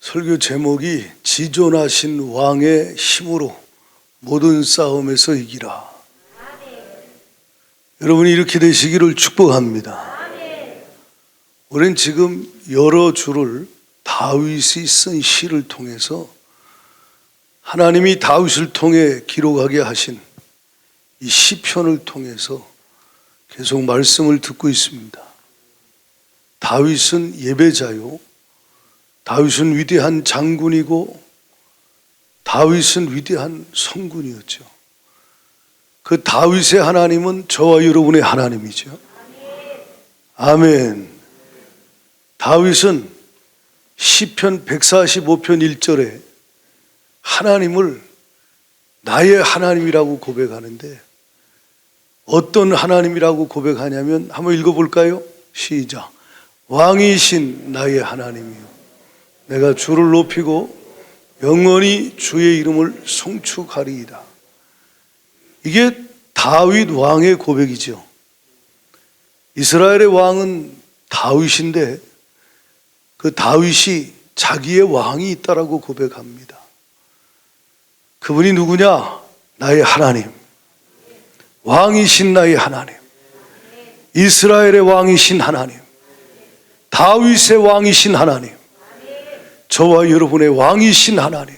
설교 제목이 지존하신 왕의 힘으로 모든 싸움에서 이기라. 여러분이 이렇게 되시기를 축복합니다. 우리는 지금 여러 주를 다윗이 쓴 시를 통해서 하나님이 다윗을 통해 기록하게 하신 이 시편을 통해서 계속 말씀을 듣고 있습니다. 다윗은 예배자요, 다윗은 위대한 장군이고 다윗은 위대한 성군이었죠. 그 다윗의 하나님은 저와 여러분의 하나님이죠. 아멘. 다윗은 시편 145편 1절에 하나님을 나의 하나님이라고 고백하는데, 어떤 하나님이라고 고백하냐면 한번 읽어볼까요? 시작. 왕이신 나의 하나님이요, 내가 주를 높이고 영원히 주의 이름을 송축하리이다. 이게 다윗 왕의 고백이죠. 이스라엘의 왕은 다윗인데 그 다윗이 자기의 왕이 있다라고 고백합니다. 그분이 누구냐? 나의 하나님, 왕이신 나의 하나님, 이스라엘의 왕이신 하나님, 다윗의 왕이신 하나님, 저와 여러분의 왕이신 하나님.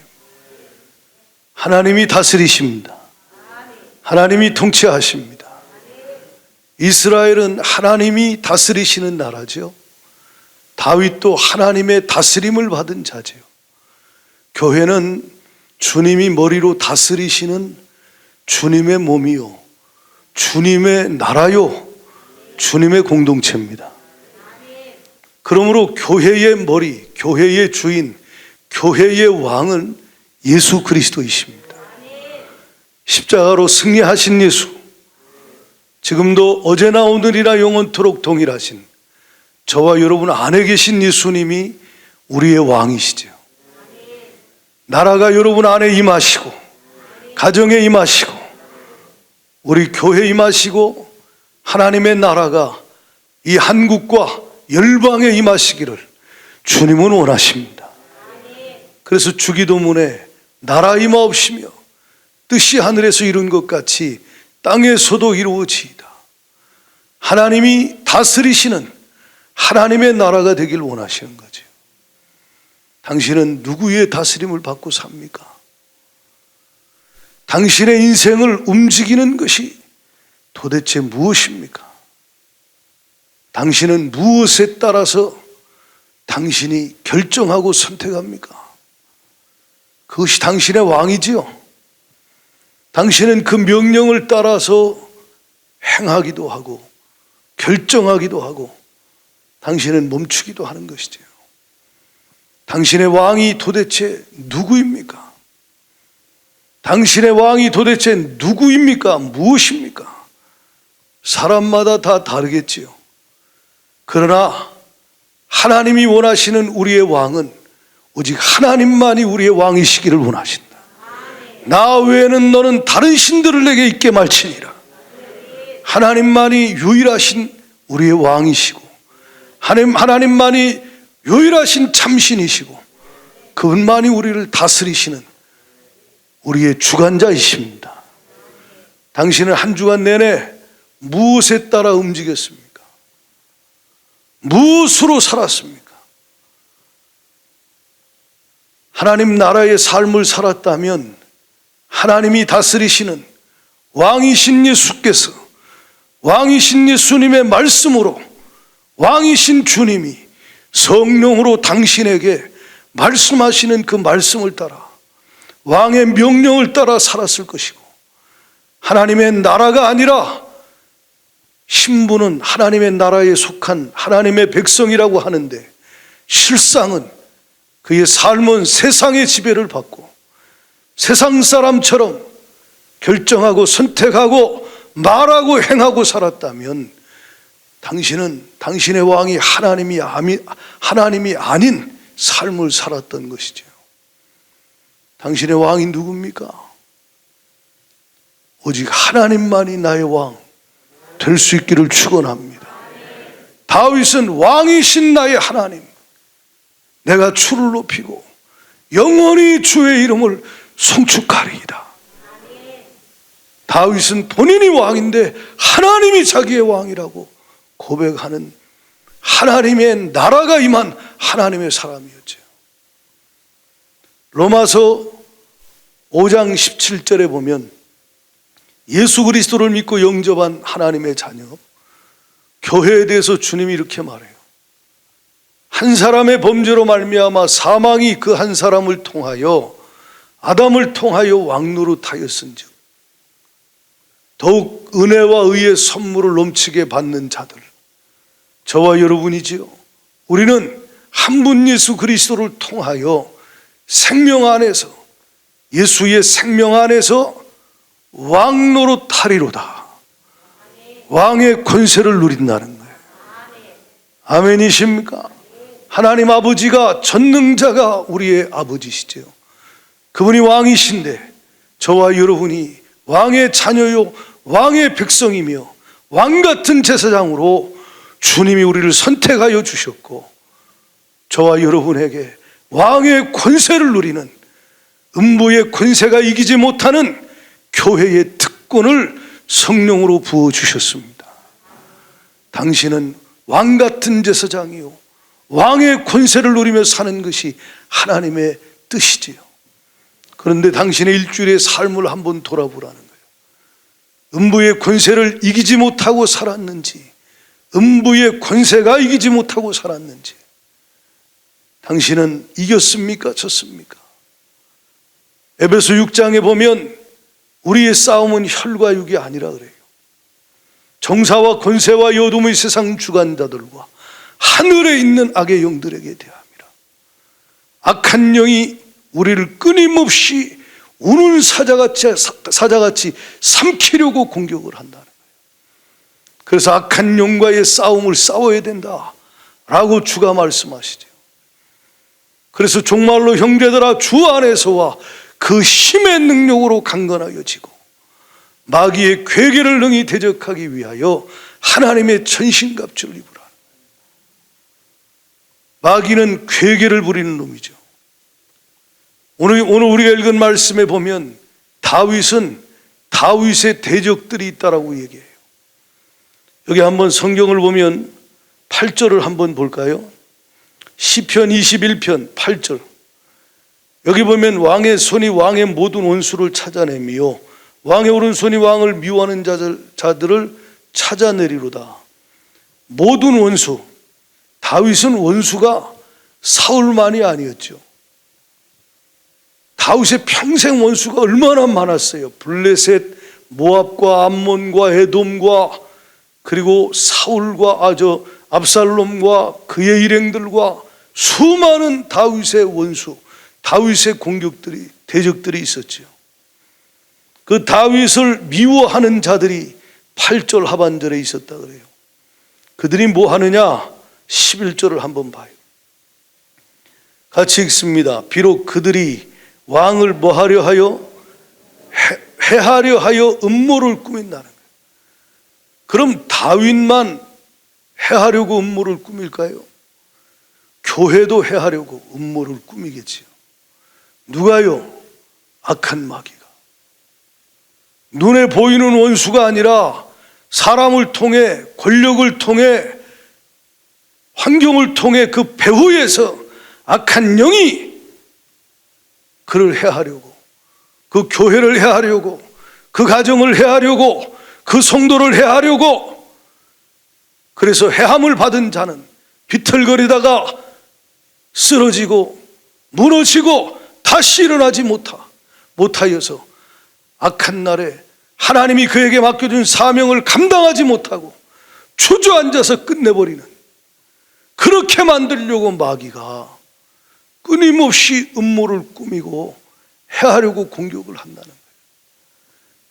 하나님이 다스리십니다. 하나님이 통치하십니다. 이스라엘은 하나님이 다스리시는 나라죠. 다윗도 하나님의 다스림을 받은 자죠. 교회는 주님이 머리로 다스리시는 주님의 몸이요, 주님의 나라요, 주님의 공동체입니다. 그러므로 교회의 머리, 교회의 주인, 교회의 왕은 예수 그리스도이십니다. 십자가로 승리하신 예수, 지금도 어제나 오늘이나 영원토록 동일하신 저와 여러분 안에 계신 예수님이 우리의 왕이시죠. 나라가 여러분 안에 임하시고, 가정에 임하시고, 우리 교회에 임하시고, 하나님의 나라가 이 한국과 열방에 임하시기를 주님은 원하십니다. 그래서 주기도문에 나라 임하옵시며 뜻이 하늘에서 이룬 것 같이 땅에서도 이루어지이다. 하나님이 다스리시는 하나님의 나라가 되길 원하시는 거죠. 당신은 누구의 다스림을 받고 삽니까? 당신의 인생을 움직이는 것이 도대체 무엇입니까? 당신은 무엇에 따라서 당신이 결정하고 선택합니까? 그것이 당신의 왕이지요. 당신은 그 명령을 따라서 행하기도 하고 결정하기도 하고 당신은 멈추기도 하는 것이지요. 당신의 왕이 도대체 누구입니까? 당신의 왕이 도대체 누구입니까? 무엇입니까? 사람마다 다 다르겠지요. 그러나 하나님이 원하시는 우리의 왕은 오직 하나님만이 우리의 왕이시기를 원하신다. 나 외에는 너는 다른 신들을 내게 있게 말지니라. 하나님만이 유일하신 우리의 왕이시고, 하나님만이 유일하신 참신이시고, 그분만이 우리를 다스리시는 우리의 주관자이십니다. 당신은 한 주간 내내 무엇에 따라 움직였습니까? 무엇으로 살았습니까? 하나님 나라의 삶을 살았다면 하나님이 다스리시는 왕이신 예수께서, 왕이신 예수님의 말씀으로, 왕이신 주님이 성령으로 당신에게 말씀하시는 그 말씀을 따라, 왕의 명령을 따라 살았을 것이고, 하나님의 나라가 아니라 신부는 하나님의 나라에 속한 하나님의 백성이라고 하는데, 실상은 그의 삶은 세상의 지배를 받고 세상 사람처럼 결정하고 선택하고 말하고 행하고 살았다면 당신은 당신의 왕이 하나님이 아닌 삶을 살았던 것이죠. 당신의 왕이 누굽니까? 오직 하나님만이 나의 왕 될 수 있기를 축원합니다. 다윗은 왕이신 나의 하나님, 내가 주를 높이고 영원히 주의 이름을 송축하리이다. 다윗은 본인이 왕인데 하나님이 자기의 왕이라고 고백하는 하나님의 나라가 임한 하나님의 사람이었죠. 로마서 5장 17절에 보면 예수 그리스도를 믿고 영접한 하나님의 자녀, 교회에 대해서 주님이 이렇게 말해요. 한 사람의 범죄로 말미암아 사망이 그 한 사람을 통하여 아담을 통하여 왕노릇하였은즉 더욱 은혜와 의의 선물을 넘치게 받는 자들, 저와 여러분이지요. 우리는 한 분 예수 그리스도를 통하여 생명 안에서, 예수의 생명 안에서 왕노릇하리로다. 왕의 권세를 누린다는 거예요. 아멘이십니까? 하나님 아버지가 전능자가 우리의 아버지시죠. 그분이 왕이신데 저와 여러분이 왕의 자녀요 왕의 백성이며 왕같은 제사장으로 주님이 우리를 선택하여 주셨고, 저와 여러분에게 왕의 권세를 누리는, 음부의 권세가 이기지 못하는 교회의 특권을 성령으로 부어주셨습니다. 당신은 왕같은 제사장이요 왕의 권세를 누리며 사는 것이 하나님의 뜻이지요. 그런데 당신의 일주일의 삶을 한번 돌아보라는 거예요. 음부의 권세를 이기지 못하고 살았는지, 음부의 권세가 이기지 못하고 살았는지, 당신은 이겼습니까? 졌습니까? 에베소 6장에 보면 우리의 싸움은 혈과 육이 아니라 그래요. 정사와 권세와 어둠의 세상 주관자들과 하늘에 있는 악의 영들에게 대함이라. 악한 영이 우리를 끊임없이 우는 사자같이 삼키려고 공격을 한다는 거예요. 그래서 악한 영과의 싸움을 싸워야 된다라고 주가 말씀하시죠. 그래서 종말로 형제들아 주 안에서와 그 힘의 능력으로 강건하여지고 마귀의 괴계를 능히 대적하기 위하여 하나님의 전신갑주를 입으라. 마귀는 괴계를 부리는 놈이죠. 오늘 우리가 읽은 말씀에 보면 다윗은 다윗의 대적들이 있다라고 얘기해요. 여기 한번 성경을 보면 8절을 한번 볼까요? 시편 21편 8절. 여기 보면 왕의 손이 왕의 모든 원수를 찾아내며 왕의 오른손이 왕을 미워하는 자들을 찾아내리로다. 모든 원수. 다윗은 원수가 사울만이 아니었죠. 다윗의 평생 원수가 얼마나 많았어요. 블레셋, 모압과 암몬과 에돔과 그리고 사울과 압살롬과 그의 일행들과 수많은 다윗의 원수, 다윗의 공격들이, 대적들이 있었죠. 그 다윗을 미워하는 자들이 8절 하반절에 있었다 그래요. 그들이 뭐 하느냐? 11절을 한번 봐요. 같이 읽습니다. 비록 그들이 왕을 뭐하려 하여? 해하려 하여 음모를 꾸민다는 거예요. 그럼 다윗만 해하려고 음모를 꾸밀까요? 교회도 해하려고 음모를 꾸미겠지요. 누가요? 악한 마귀가. 눈에 보이는 원수가 아니라 사람을 통해, 권력을 통해, 환경을 통해 그 배후에서 악한 영이 그를 해하려고, 그 교회를 해하려고, 그 가정을 해하려고, 그 성도를 해하려고. 그래서 해함을 받은 자는 비틀거리다가 쓰러지고 무너지고 다시 일어나지 못하여서 악한 날에 하나님이 그에게 맡겨준 사명을 감당하지 못하고 주저앉아서 끝내버리는, 그렇게 만들려고 마귀가 끊임없이 음모를 꾸미고 해하려고 공격을 한다는 거예요.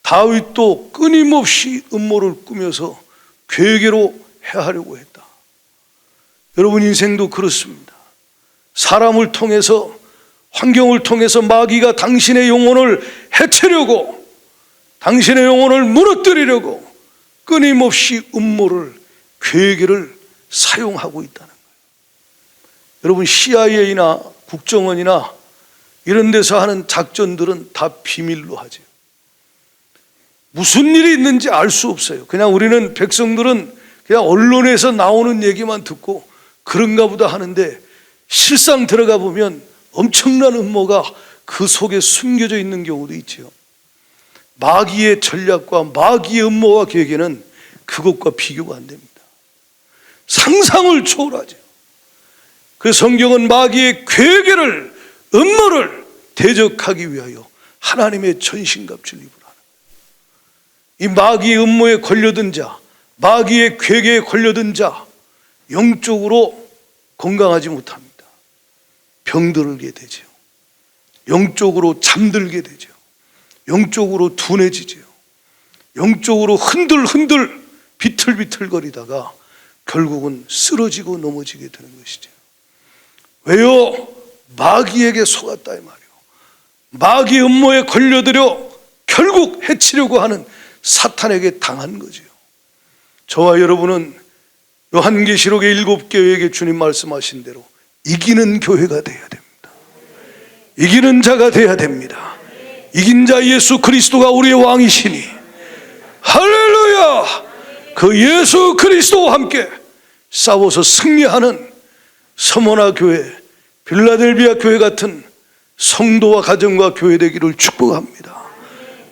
다윗도 끊임없이 음모를 꾸며서 괴계로 해하려고 했다. 여러분 인생도 그렇습니다. 사람을 통해서, 환경을 통해서 마귀가 당신의 영혼을 해치려고, 당신의 영혼을 무너뜨리려고 끊임없이 음모를, 괴계를 사용하고 있다는 거예요. 여러분 CIA나 국정원이나 이런 데서 하는 작전들은 다 비밀로 하죠. 무슨 일이 있는지 알 수 없어요. 그냥 우리는 백성들은 그냥 언론에서 나오는 얘기만 듣고 그런가 보다 하는데, 실상 들어가 보면 엄청난 음모가 그 속에 숨겨져 있는 경우도 있죠. 마귀의 전략과 마귀의 음모와 계획에는 그것과 비교가 안 됩니다. 상상을 초월하죠. 그 성경은 마귀의 괴계를, 음모를 대적하기 위하여 하나님의 전신갑주를 입으라. 이 마귀의 음모에 걸려든 자, 마귀의 괴계에 걸려든 자, 영적으로 건강하지 못합니다. 병들게 되죠. 영적으로 잠들게 되죠. 영적으로 둔해지죠. 영적으로 흔들흔들 비틀비틀거리다가 결국은 쓰러지고 넘어지게 되는 것이죠. 왜요? 마귀에게 속았다 이 말이요. 마귀 음모에 걸려들여 결국 해치려고 하는 사탄에게 당한 거죠. 저와 여러분은 요한계시록의 7교회에게 주님 말씀하신 대로 이기는 교회가 되어야 됩니다. 이기는 자가 되어야 됩니다. 이긴 자 예수 그리스도가 우리의 왕이시니, 할렐루야! 그 예수 그리스도와 함께 싸워서 승리하는 서머나 교회, 빌라델비아 교회 같은 성도와 가정과 교회 되기를 축복합니다.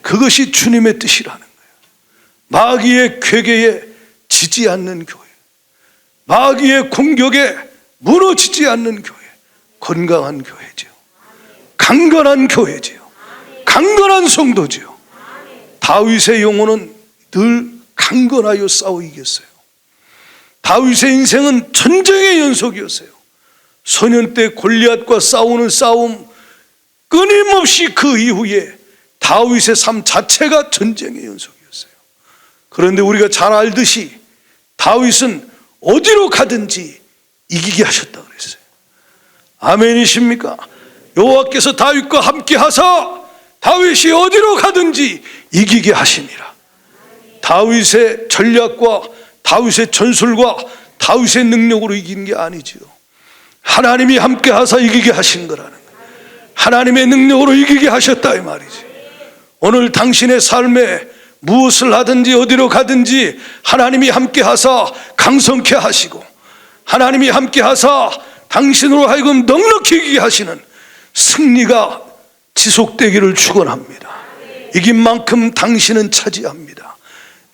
그것이 주님의 뜻이라는 거예요. 마귀의 괴계에 지지 않는 교회, 마귀의 공격에 무너지지 않는 교회, 건강한 교회죠. 강건한 교회죠. 강건한 성도죠. 다윗의 영혼은 늘 강건하여 싸워 이겼어요. 다윗의 인생은 전쟁의 연속이었어요. 소년 때 골리앗과 싸우는 싸움, 끊임없이 그 이후에 다윗의 삶 자체가 전쟁의 연속이었어요. 그런데 우리가 잘 알듯이 다윗은 어디로 가든지 이기게 하셨다 그랬어요. 아멘이십니까? 여호와께서 다윗과 함께 하사 다윗이 어디로 가든지 이기게 하시니라. 다윗의 전략과 다윗의 전술과 다윗의 능력으로 이긴 게 아니지요. 하나님이 함께 하사 이기게 하신 거라는 거예요. 하나님의 능력으로 이기게 하셨다 이 말이지. 오늘 당신의 삶에 무엇을 하든지 어디로 가든지 하나님이 함께 하사 강성케 하시고, 하나님이 함께 하사 당신으로 하여금 넉넉히 이기게 하시는 승리가 지속되기를 축원합니다. 이긴 만큼 당신은 차지합니다.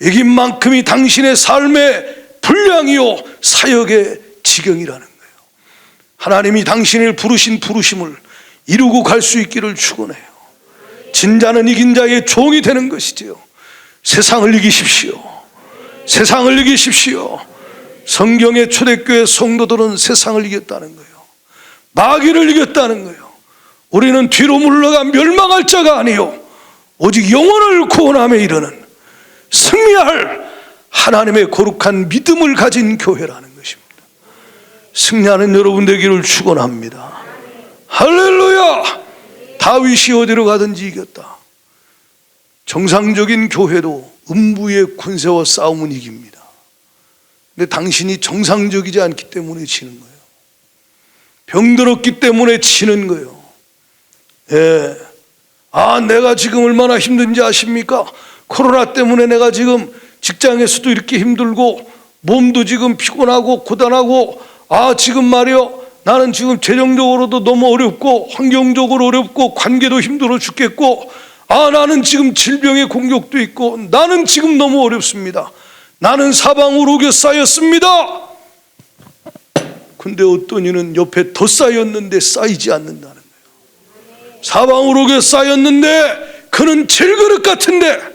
이긴 만큼이 당신의 삶의 분량이요 사역의 지경이라는 거예요. 하나님이 당신을 부르신 부르심을 이루고 갈 수 있기를 축원해요. 진자는 이긴 자의 종이 되는 것이지요. 세상을 이기십시오. 세상을 이기십시오. 성경의 초대교회 성도들은 세상을 이겼다는 거예요. 마귀를 이겼다는 거예요. 우리는 뒤로 물러가 멸망할 자가 아니요 오직 영혼을 구원함에 이르는 승리할 하나님의 거룩한 믿음을 가진 교회라는 것입니다. 승리하는 여러분 되기를 축원합니다. 할렐루야! 다윗이 어디로 가든지 이겼다. 정상적인 교회도 음부의 군세와 싸움은 이깁니다. 근데 당신이 정상적이지 않기 때문에 지는 거예요. 병들었기 때문에 지는 거예요. 예. 내가 지금 얼마나 힘든지 아십니까? 코로나 때문에 내가 지금 직장에서도 이렇게 힘들고 몸도 지금 피곤하고 고단하고, 지금 말이요 나는 지금 재정적으로도 너무 어렵고 환경적으로 어렵고 관계도 힘들어 죽겠고, 나는 지금 질병의 공격도 있고 나는 지금 너무 어렵습니다. 나는 사방으로 오게 쌓였습니다. 근데 어떤 이는 옆에 더 쌓였는데 쌓이지 않는다는 거예요. 사방으로 오게 쌓였는데 그는 질그릇 같은데,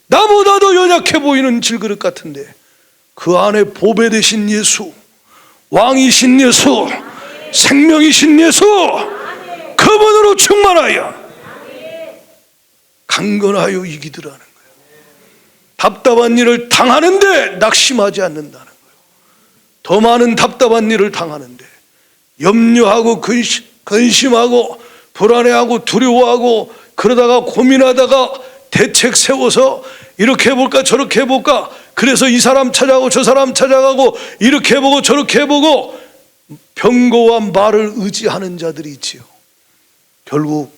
나보다도 연약해 보이는 질그릇 같은데 그 안에 보배 되신 예수, 왕이신 예수, 생명이신 예수, 그분으로 충만하여 강건하여 이기더라는 거예요. 답답한 일을 당하는데 낙심하지 않는다는 거예요. 더 많은 답답한 일을 당하는데 염려하고 근심하고 불안해하고 두려워하고 그러다가 고민하다가 대책 세워서 이렇게 해볼까 저렇게 해볼까, 그래서 이 사람 찾아가고 저 사람 찾아가고 이렇게 해보고 저렇게 해보고 병거와 말을 의지하는 자들이 있지요. 결국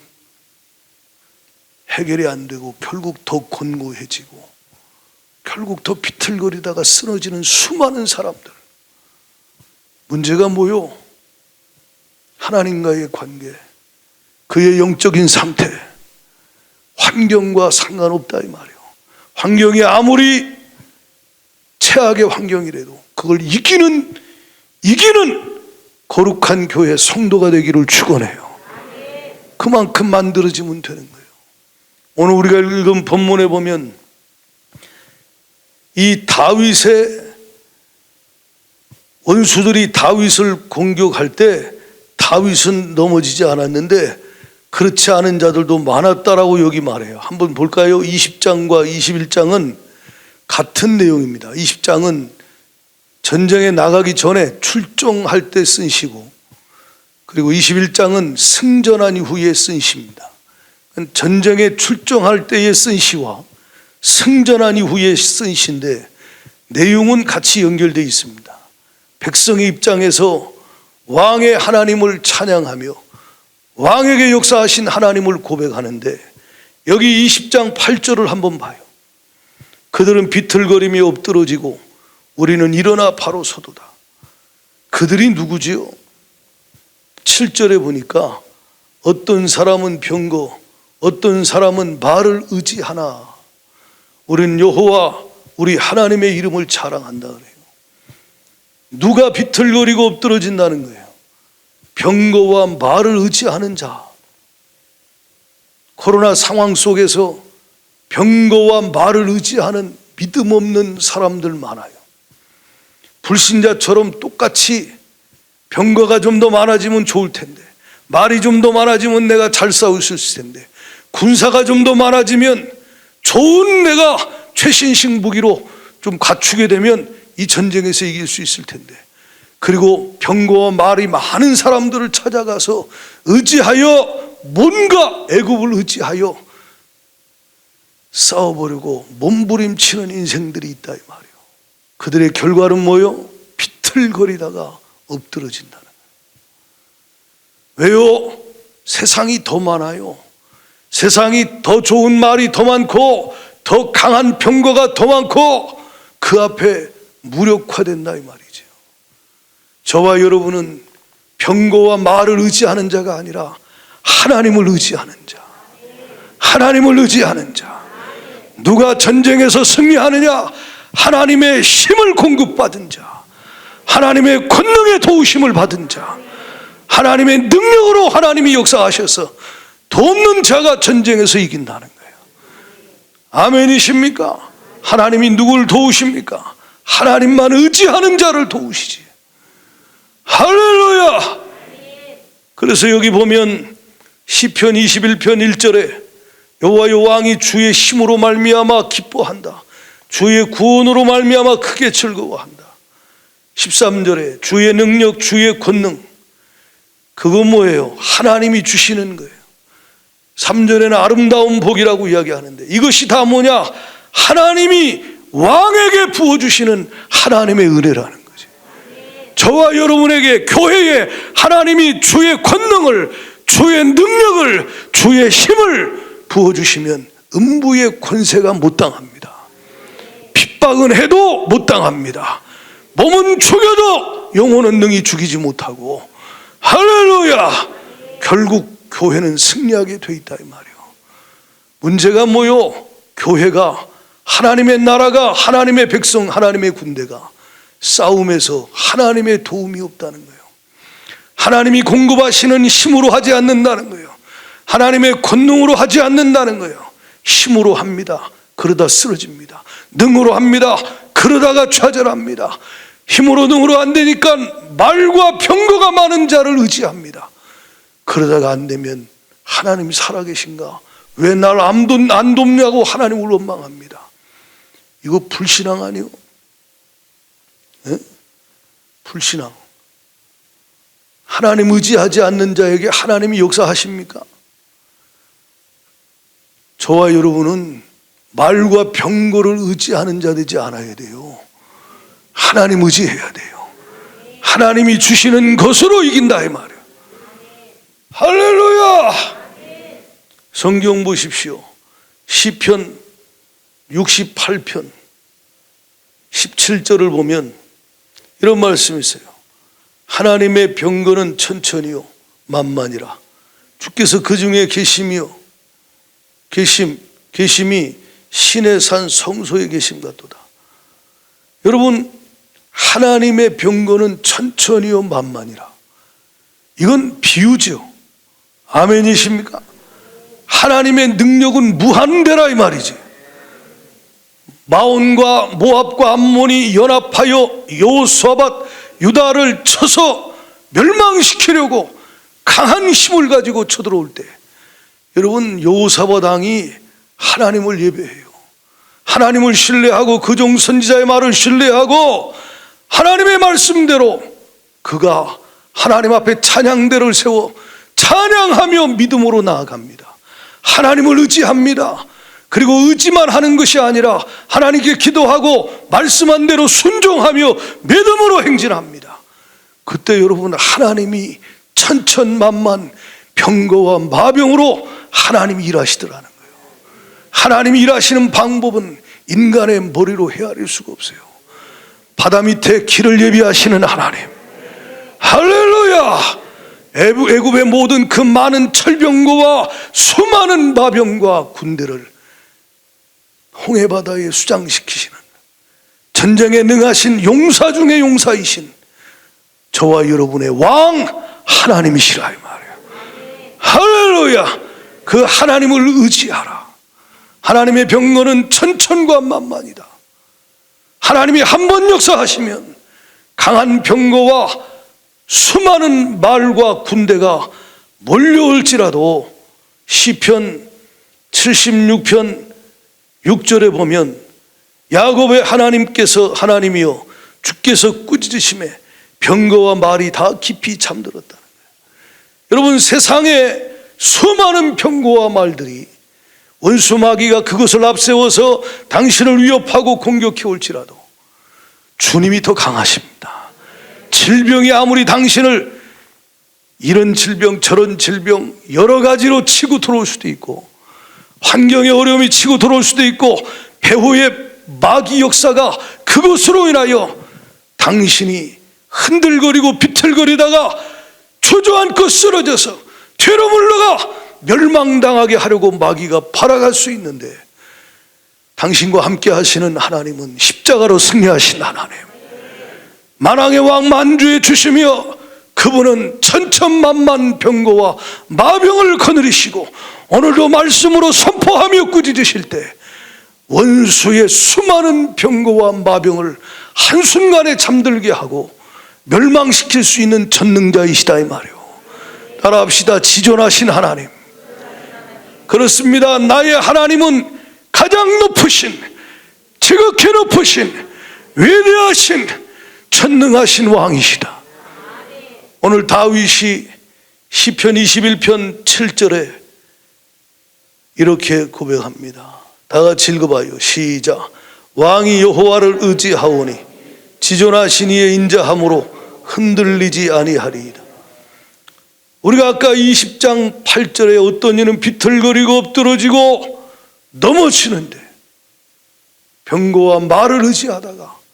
해결이 안 되고 결국 더 곤고해지고 결국 더 비틀거리다가 쓰러지는 수많은 사람들. 문제가 뭐요? 하나님과의 관계, 그의 영적인 상태, 환경과 상관없다 이 말이에요. 환경이 아무리 최악의 환경이라도 그걸 이기는 거룩한 교회 성도가 되기를 축원해요. 그만큼 만들어지면 되는 거예요. 오늘 우리가 읽은 본문에 보면 이 다윗의 원수들이 다윗을 공격할 때 다윗은 넘어지지 않았는데 그렇지 않은 자들도 많았다라고 여기 말해요. 한번 볼까요? 20장과 21장은 같은 내용입니다. 20장은 전쟁에 나가기 전에 출정할 때 쓴 시고, 그리고 21장은 승전한 이후에 쓴 시입니다. 전쟁에 출정할 때에 쓴 시와 승전한 이후에 쓴 시인데 내용은 같이 연결되어 있습니다. 백성의 입장에서 왕의 하나님을 찬양하며 왕에게 역사하신 하나님을 고백하는데 여기 20장 8절을 한번 봐요. 그들은 비틀거리며 엎드러지고 우리는 일어나 바로 서도다. 그들이 누구지요? 7절에 보니까 어떤 사람은 병거, 어떤 사람은 말을 의지하나 우리는 여호와 우리 하나님의 이름을 자랑한다 그래요. 누가 비틀거리고 엎드러진다는 거예요? 병거와 말을 의지하는 자. 코로나 상황 속에서 병거와 말을 의지하는 믿음 없는 사람들 많아요. 불신자처럼 똑같이 병거가 좀 더 많아지면 좋을 텐데, 말이 좀 더 많아지면 내가 잘 싸울 수 있을 텐데, 군사가 좀 더 많아지면 좋은 내가 최신식 무기로 좀 갖추게 되면 이 전쟁에서 이길 수 있을 텐데, 그리고 병거와 말이 많은 사람들을 찾아가서 의지하여 뭔가 애굽을 의지하여 싸워버리고 몸부림치는 인생들이 있다 이 말이에요. 그들의 결과는 뭐요? 비틀거리다가 엎드러진다는 거예요. 왜요? 세상이 더 많아요. 세상이 더 좋은 말이 더 많고 더 강한 병거가 더 많고 그 앞에 무력화된다 이 말이죠. 저와 여러분은 병거와 말을 의지하는 자가 아니라 하나님을 의지하는 자, 하나님을 의지하는 자. 누가 전쟁에서 승리하느냐? 하나님의 힘을 공급받은 자, 하나님의 권능의 도우심을 받은 자, 하나님의 능력으로 하나님이 역사하셔서 돕는 자가 전쟁에서 이긴다는 거예요. 아멘이십니까? 하나님이 누구를 도우십니까? 하나님만 의지하는 자를 도우시지. 할렐루야. 그래서 여기 보면 시편 21편 1절에 여호와여 왕이 주의 힘으로 말미암아 기뻐한다. 주의 구원으로 말미암아 크게 즐거워한다. 13절에 주의 능력, 주의 권능. 그거 뭐예요? 하나님이 주시는 거예요. 3절에는 아름다운 복이라고 이야기하는데 이것이 다 뭐냐? 하나님이 왕에게 부어주시는 하나님의 은혜라는 거지. 저와 여러분에게 교회에 하나님이 주의 권능을, 주의 능력을, 주의 힘을 부어주시면 음부의 권세가 못 당합니다. 핍박은 해도 못 당합니다. 몸은 죽여도 영혼은 능히 죽이지 못하고, 할렐루야. 결국 교회는 승리하게 돼 있다 이 말이에요. 문제가 뭐요? 교회가, 하나님의 나라가, 하나님의 백성, 하나님의 군대가 싸움에서 하나님의 도움이 없다는 거예요. 하나님이 공급하시는 힘으로 하지 않는다는 거예요. 하나님의 권능으로 하지 않는다는 거예요. 힘으로 합니다. 그러다 쓰러집니다. 능으로 합니다. 그러다가 좌절합니다. 힘으로 능으로 안 되니까 말과 병거가 많은 자를 의지합니다. 그러다가 안 되면 하나님이 살아계신가? 왜 날 안 돕냐고 하나님을 원망합니다. 이거 불신앙 아니요? 네? 불신앙. 하나님 의지하지 않는 자에게 하나님이 역사하십니까? 저와 여러분은 말과 병거를 의지하는 자 되지 않아야 돼요. 하나님 의지해야 돼요. 하나님이 주시는 것으로 이긴다 이 말이에요. 할렐루야. 성경 보십시오. 시편 68편 17절을 보면 이런 말씀이 있어요. 하나님의 병거는 천천히요 만만이라. 주께서 그 중에 계심이요 계심이 신의 산 성소에 계심 같도다. 여러분, 하나님의 병거는 천천히요 만만이라. 이건 비유죠. 아멘이십니까? 하나님의 능력은 무한대라 이 말이지. 마온과 모압과 암몬이 연합하여 여호수아밧 유다를 쳐서 멸망시키려고 강한 힘을 가지고 쳐들어올 때, 여러분, 여호사밧 왕이 하나님을 예배해요. 하나님을 신뢰하고 그종 선지자의 말을 신뢰하고 하나님의 말씀대로 그가 하나님 앞에 찬양대를 세워 찬양하며 믿음으로 나아갑니다. 하나님을 의지합니다. 그리고 의지만 하는 것이 아니라 하나님께 기도하고 말씀한 대로 순종하며 믿음으로 행진합니다. 그때 여러분, 하나님이 천천만만 병거와 마병으로 하나님이 일하시더라는 거예요. 하나님이 일하시는 방법은 인간의 머리로 헤아릴 수가 없어요. 바다 밑에 길을 예비하시는 하나님, 할렐루야! 애굽의 모든 그 많은 철병거와 수많은 마병과 군대를 홍해바다에 수장시키시는 전쟁에 능하신 용사 중의 용사이신 저와 여러분의 왕 하나님이시라 이 말이에요. 할렐루야! 그 하나님을 의지하라. 하나님의 병거는 천천과 만만이다. 하나님이 한 번 역사하시면 강한 병거와 수많은 말과 군대가 몰려올지라도 시편 76편 6절에 보면 야곱의 하나님이여 주께서 꾸짖으심에 병거와 말이 다 깊이 잠들었다는 거예요. 여러분, 세상에 수많은 병거와 말들이 원수 마귀가 그것을 앞세워서 당신을 위협하고 공격해 올지라도 주님이 더 강하십니다. 질병이 아무리 당신을 이런 질병 저런 질병 여러 가지로 치고 들어올 수도 있고, 환경의 어려움이 치고 들어올 수도 있고, 배후의 마귀 역사가 그것으로 인하여 당신이 흔들거리고 비틀거리다가 주저앉고 쓰러져서 뒤로 물러가 멸망당하게 하려고 마귀가 팔아갈 수 있는데, 당신과 함께 하시는 하나님은 십자가로 승리하신 하나님, 만왕의 왕 만주의 주시며 그분은 천천만만 병거와 마병을 거느리시고 오늘도 말씀으로 선포하며 꾸짖으실 때 원수의 수많은 병거와 마병을 한순간에 잠들게 하고 멸망시킬 수 있는 전능자이시다 이 말이요. 따라합시다. 지존하신 하나님. 그렇습니다. 나의 하나님은 가장 높으신, 지극히 높으신, 위대하신, 전능하신 왕이시다. 오늘 다윗이 시편 21편 7절에 이렇게 고백합니다. 다 같이 읽어봐요. 시작. 왕이 여호와를 의지하오니 지존하신 이의 인자함으로 흔들리지 아니하리이다. 우리가 아까 20장 8절에 어떤 이는 비틀거리고 엎드러지고 넘어지는데 병거와 말을 의지하다가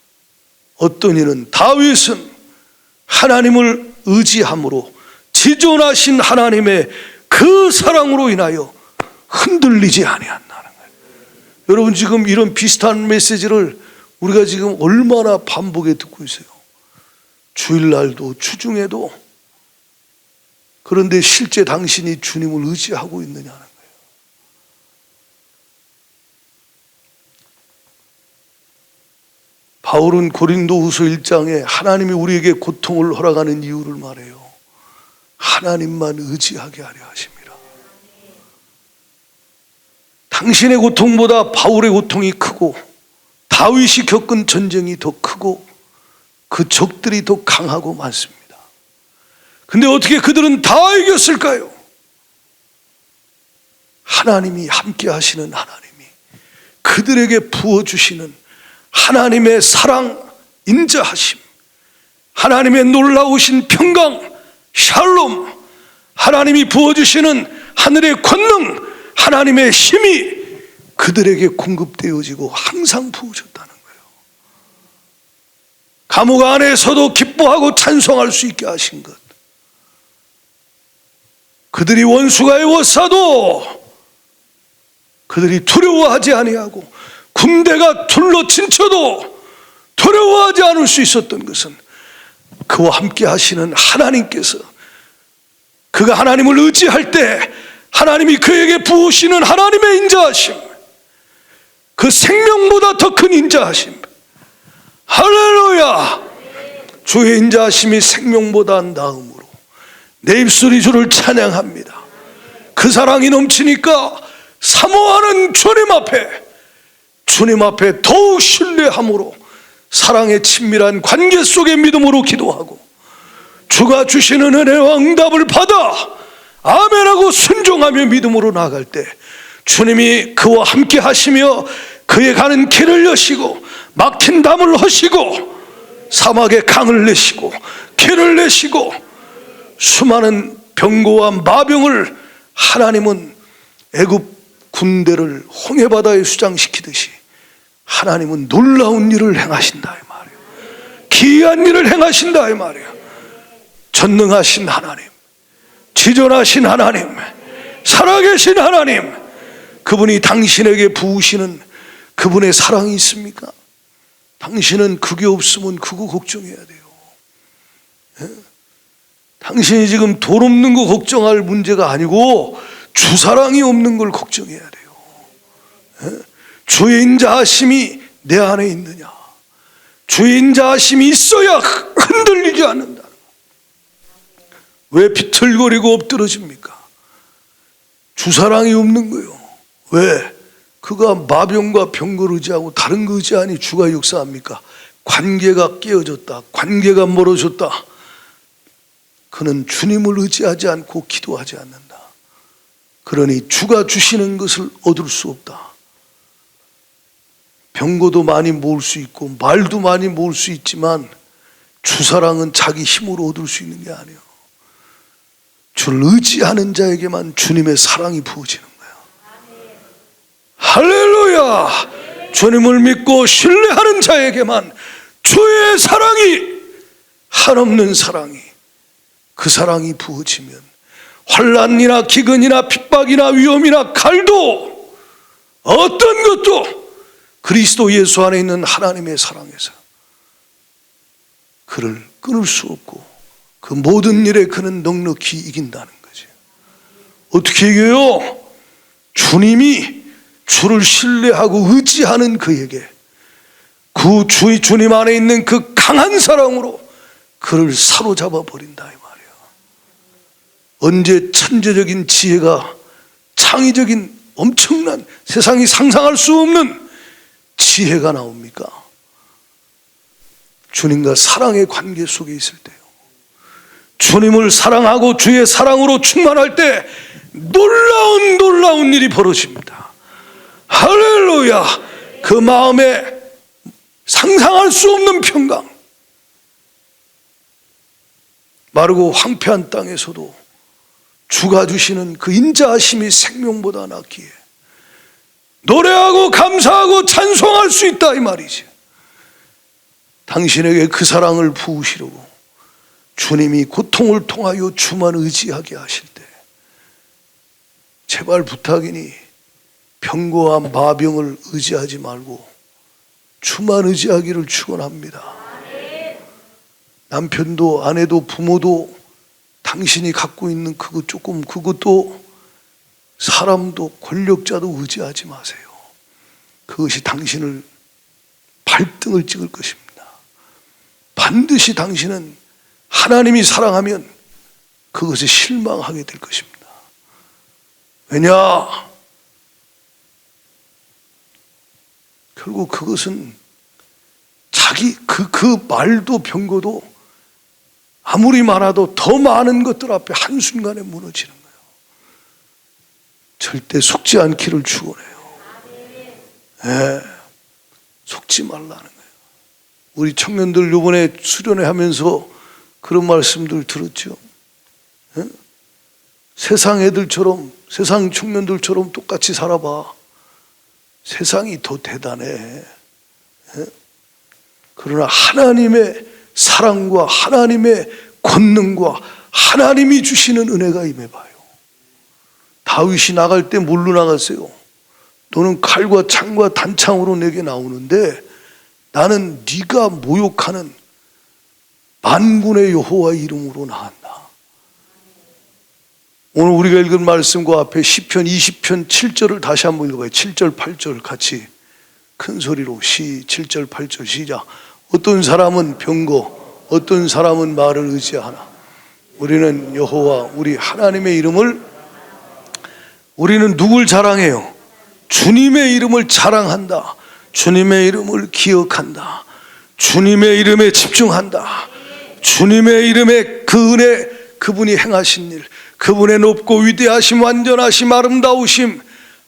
어떤 이는 다윗은 하나님을 의지함으로 지존하신 하나님의 그 사랑으로 인하여 흔들리지 아니한다는 거예요. 여러분, 지금 이런 비슷한 메시지를 우리가 지금 얼마나 반복해 듣고 있어요. 주일날도 주중에도. 그런데 실제 당신이 주님을 의지하고 있느냐는 거예요. 바울은 고린도후서 1장에 하나님이 우리에게 고통을 허락하는 이유를 말해요. 하나님만 의지하게 하려 하심이라. 당신의 고통보다 바울의 고통이 크고 다윗이 겪은 전쟁이 더 크고 그 적들이 더 강하고 많습니다. 근데 어떻게 그들은 다 이겼을까요? 하나님이 함께 하시는 하나님이 그들에게 부어주시는 하나님의 사랑, 인자하심, 하나님의 놀라우신 평강, 샬롬, 하나님이 부어주시는 하늘의 권능, 하나님의 힘이 그들에게 공급되어지고 항상 부어졌다는 거예요. 감옥 안에서도 기뻐하고 찬송할 수 있게 하신 것, 그들이 원수가 애워싸도 그들이 두려워하지 아니하고 군대가 둘러친 쳐도 두려워하지 않을 수 있었던 것은 그와 함께 하시는 하나님께서, 그가 하나님을 의지할 때 하나님이 그에게 부으시는 하나님의 인자하심, 그 생명보다 더 큰 인자하심, 할렐루야! 주의 인자하심이 생명보다 나음으로 내 입술이 주를 찬양합니다. 그 사랑이 넘치니까 사모하는 주님 앞에 더욱 신뢰함으로 사랑의 친밀한 관계 속의 믿음으로 기도하고 주가 주시는 은혜와 응답을 받아 아멘하고 순종하며 믿음으로 나아갈 때 주님이 그와 함께 하시며 그의 가는 길을 여시고 막힌 담을 허시고 사막에 강을 내시고 길을 내시고 수많은 병고와 마병을 하나님은 애굽 군대를 홍해바다에 수장시키듯이 하나님은 놀라운 일을 행하신다 이 말이에요. 기이한 일을 행하신다 이 말이에요. 전능하신 하나님, 지존하신 하나님, 살아계신 하나님, 그분이 당신에게 부으시는 그분의 사랑이 있습니까? 당신은 그게 없으면 그거 걱정해야 돼요. 예? 당신이 지금 돈 없는 거 걱정할 문제가 아니고 주사랑이 없는 걸 걱정해야 돼요. 예? 주의 인자하심이 내 안에 있느냐? 주의 인자하심이 있어야 흔들리지 않는다. 왜 비틀거리고 엎드러집니까? 주사랑이 없는 거예요. 왜? 그가 마병과 병거를 의지하고 다른 거 의지하니 주가 역사합니까? 관계가 깨어졌다, 관계가 멀어졌다. 그는 주님을 의지하지 않고 기도하지 않는다. 그러니 주가 주시는 것을 얻을 수 없다. 병거도 많이 모을 수 있고 말도 많이 모을 수 있지만 주사랑은 자기 힘으로 얻을 수 있는 게 아니에요. 주를 의지하는 자에게만 주님의 사랑이 부어지는 거예요. 할렐루야! 주님을 믿고 신뢰하는 자에게만 주의 사랑이, 한없는 사랑이, 그 사랑이 부어지면 환난이나 기근이나 핍박이나 위험이나 칼도 어떤 것도 그리스도 예수 안에 있는 하나님의 사랑에서 그를 끊을 수 없고 그 모든 일에 그는 넉넉히 이긴다는 거죠. 어떻게 이겨요? 주님이 주를 신뢰하고 의지하는 그에게 그 주님 안에 있는 그 강한 사랑으로 그를 사로잡아 버린다 이 말이에요. 언제 천재적인 지혜가, 창의적인 엄청난 세상이 상상할 수 없는 지혜가 나옵니까? 주님과 사랑의 관계 속에 있을 때요. 주님을 사랑하고 주의 사랑으로 충만할 때 놀라운 일이 벌어집니다. 할렐루야! 그 마음에 상상할 수 없는 평강, 마르고 황폐한 땅에서도 주가 주시는 그 인자하심이 생명보다 낫기에 노래하고 감사하고 찬송할 수 있다 이 말이지. 당신에게 그 사랑을 부으시려고 주님이 고통을 통하여 주만 의지하게 하실 때 제발 부탁이니 병거와 마병을 의지하지 말고 주만 의지하기를 축원합니다. 남편도 아내도 부모도 당신이 갖고 있는 그것도 사람도 권력자도 의지하지 마세요. 그것이 당신을 발등을 찍을 것입니다. 반드시 당신은 하나님이 사랑하면 그것에 실망하게 될 것입니다. 왜냐? 결국 그것은 자기 그 말도 병거도 아무리 많아도 더 많은 것들 앞에 한순간에 무너지는 거예요. 절대 속지 않기를 축원해요. 네, 속지 말라는 거예요. 우리 청년들 이번에 수련회 하면서 그런 말씀들 들었죠. 네? 세상 애들처럼 세상 청년들처럼 똑같이 살아봐. 세상이 더 대단해. 예? 그러나 하나님의 사랑과 하나님의 권능과 하나님이 주시는 은혜가 임해봐요. 다윗이 나갈 때 뭘로 나갔어요? 너는 칼과 창과 단창으로 내게 나오는데 나는 네가 모욕하는 만군의 여호와 이름으로 나간다. 오늘 우리가 읽은 말씀과 앞에 시편 20편 7절을 다시 한번 읽어봐요. 7절 8절 같이 큰 소리로 7절 8절 시작. 어떤 사람은 병거, 어떤 사람은 말을 의지하나 우리는 여호와 우리 하나님의 이름을, 우리는 누굴 자랑해요? 주님의 이름을 자랑한다. 주님의 이름을 기억한다. 주님의 이름에 집중한다. 주님의 이름에 그 은혜, 그분이 행하신 일, 그분의 높고 위대하심, 완전하심, 아름다우심,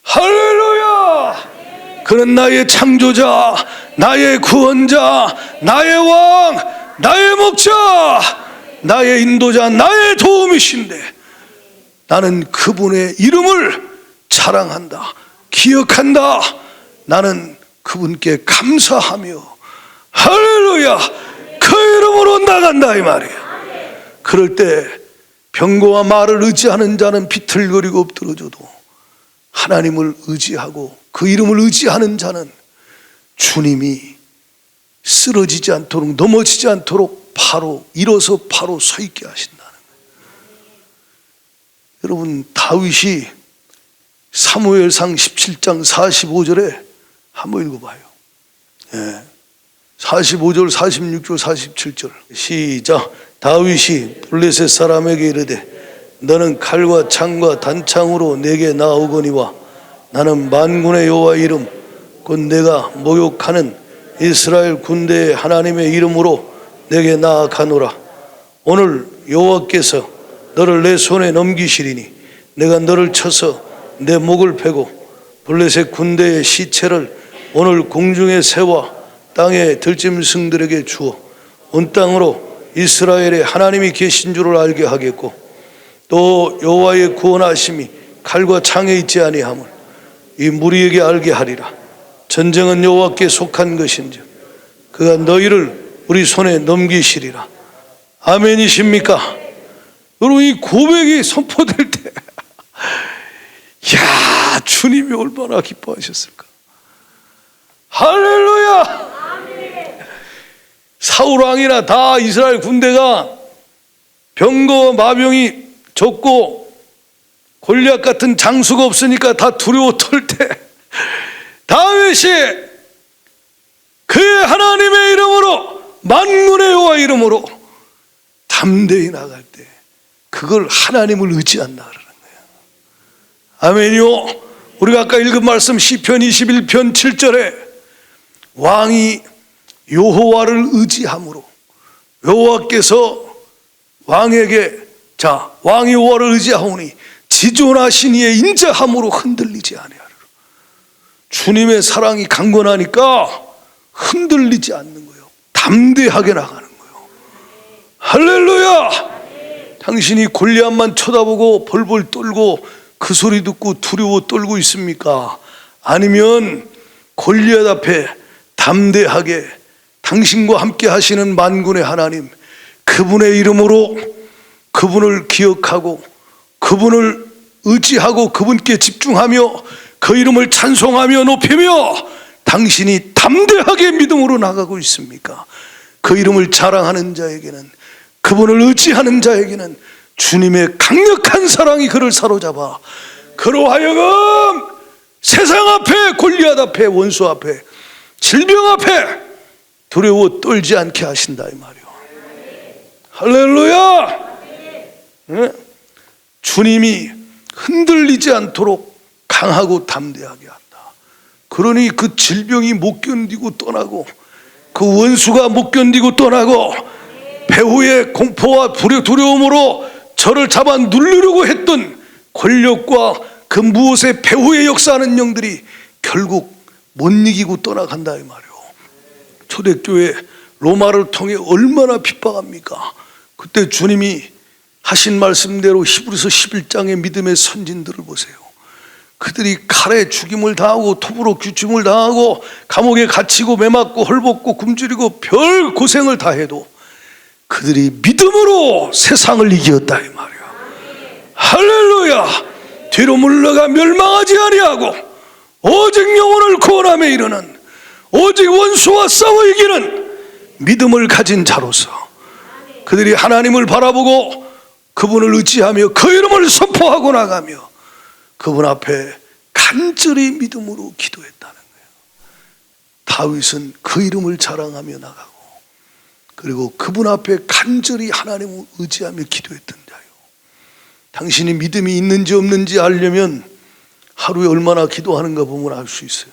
할렐루야! 그는 나의 창조자, 나의 구원자, 나의 왕, 나의 목자, 나의 인도자, 나의 도움이신데 나는 그분의 이름을 자랑한다, 기억한다. 나는 그분께 감사하며 할렐루야, 그 이름으로 나간다 이 말이에요. 그럴 때 병거와 말을 의지하는 자는 비틀거리고 엎드러져도 하나님을 의지하고 그 이름을 의지하는 자는 주님이 쓰러지지 않도록, 넘어지지 않도록 바로 일어서 바로 서 있게 하신다는 거예요. 여러분, 다윗이 사무엘상 17장 45절에 한번 읽어봐요. 45절, 46절, 47절 시작. 다윗이 블레셋 사람에게 이르되 너는 칼과 창과 단창으로 내게 나오거니와 나는 만군의 여호와 이름 곧 내가 모욕하는 이스라엘 군대의 하나님의 이름으로 내게 나아가노라. 오늘 여호와께서 너를 내 손에 넘기시리니 내가 너를 쳐서 내 목을 베고 블레셋 군대의 시체를 오늘 공중의 새와 땅의 들짐승들에게 주어 온 땅으로 이스라엘의 하나님이 계신 줄을 알게 하겠고 또 여호와의 구원하심이 칼과 창에 있지 아니함을 이 무리에게 알게 하리라. 전쟁은 여호와께 속한 것인즉 그가 너희를 우리 손에 넘기시리라. 아멘이십니까? 여러분, 이 고백이 선포될 때 야, 주님이 얼마나 기뻐하셨을까. 할렐루야. 사울 왕이나 다 이스라엘 군대가 병거와 마병이 적고 골리앗 같은 장수가 없으니까 다 두려워 떨 때 다윗이 그의 하나님의 이름으로, 만군의 여호와 이름으로 담대히 나갈 때 그걸 하나님을 의지한다 그러는 거예요. 아멘이요. 우리가 아까 읽은 말씀 시편 21편 7절에 왕이 여호와를 의지함으로, 여호와께서 왕에게 왕이 여호와를 의지하오니 지존하신 이의 인자함으로 흔들리지 아니하리라. 주님의 사랑이 강건하니까 흔들리지 않는 거예요. 담대하게 나가는 거예요. 할렐루야. 당신이 골리앗만 쳐다보고 벌벌 떨고 그 소리 듣고 두려워 떨고 있습니까? 아니면 골리앗 앞에 담대하게 당신과 함께 하시는 만군의 하나님, 그분의 이름으로 그분을 기억하고 그분을 의지하고 그분께 집중하며 그 이름을 찬송하며 높이며 당신이 담대하게 믿음으로 나가고 있습니까? 그 이름을 자랑하는 자에게는, 그분을 의지하는 자에게는 주님의 강력한 사랑이 그를 사로잡아 그로 하여금 세상 앞에, 골리앗 앞에, 원수 앞에, 질병 앞에 두려워 떨지 않게 하신다 이 말이요. 할렐루야. 네? 주님이 흔들리지 않도록 강하고 담대하게 한다. 그러니 그 질병이 못 견디고 떠나고 그 원수가 못 견디고 떠나고 배후의 공포와 두려움으로 저를 잡아 누르려고 했던 권력과 그 무엇에 배후에 역사하는 영들이 결국 못 이기고 떠나간다 이 말이에요. 초대교회 로마를 통해 얼마나 핍박합니까? 그때 주님이 하신 말씀대로 히브리서 11장의 믿음의 선진들을 보세요. 그들이 칼에 죽임을 당하고 톱으로 귀춤을 당하고 감옥에 갇히고 매맞고 헐벗고 굶주리고 별 고생을 다 해도 그들이 믿음으로 세상을 이겼다 이 말이야. 할렐루야. 뒤로 물러가 멸망하지 아니하고 오직 영혼을 구원함에 이르는, 오직 원수와 싸워 이기는 믿음을 가진 자로서 그들이 하나님을 바라보고 그분을 의지하며 그 이름을 선포하고 나가며 그분 앞에 간절히 믿음으로 기도했다는 거예요. 다윗은 그 이름을 자랑하며 나가고 그리고 그분 앞에 간절히 하나님을 의지하며 기도했던 자요. 당신이 믿음이 있는지 없는지 알려면 하루에 얼마나 기도하는가 보면 알 수 있어요.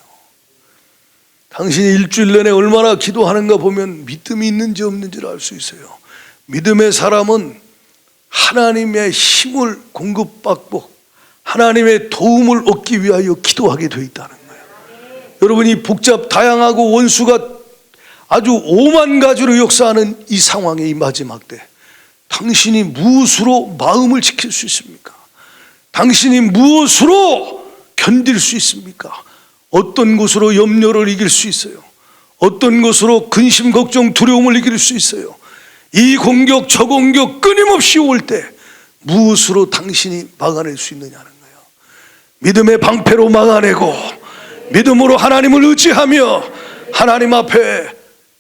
당신이 일주일 내내 얼마나 기도하는가 보면 믿음이 있는지 없는지를 알 수 있어요. 믿음의 사람은 하나님의 힘을 공급받고 하나님의 도움을 얻기 위하여 기도하게 되어 있다는 거예요. 여러분이 다양하고 원수가 아주 오만 가지로 역사하는 이 상황의 이 마지막 때 당신이 무엇으로 마음을 지킬 수 있습니까? 당신이 무엇으로 견딜 수 있습니까? 어떤 것으로 염려를 이길 수 있어요? 어떤 것으로 근심, 걱정, 두려움을 이길 수 있어요? 이 공격, 저 공격 끊임없이 올 때 무엇으로 당신이 막아낼 수 있느냐는 거예요. 믿음의 방패로 막아내고 믿음으로 하나님을 의지하며 하나님 앞에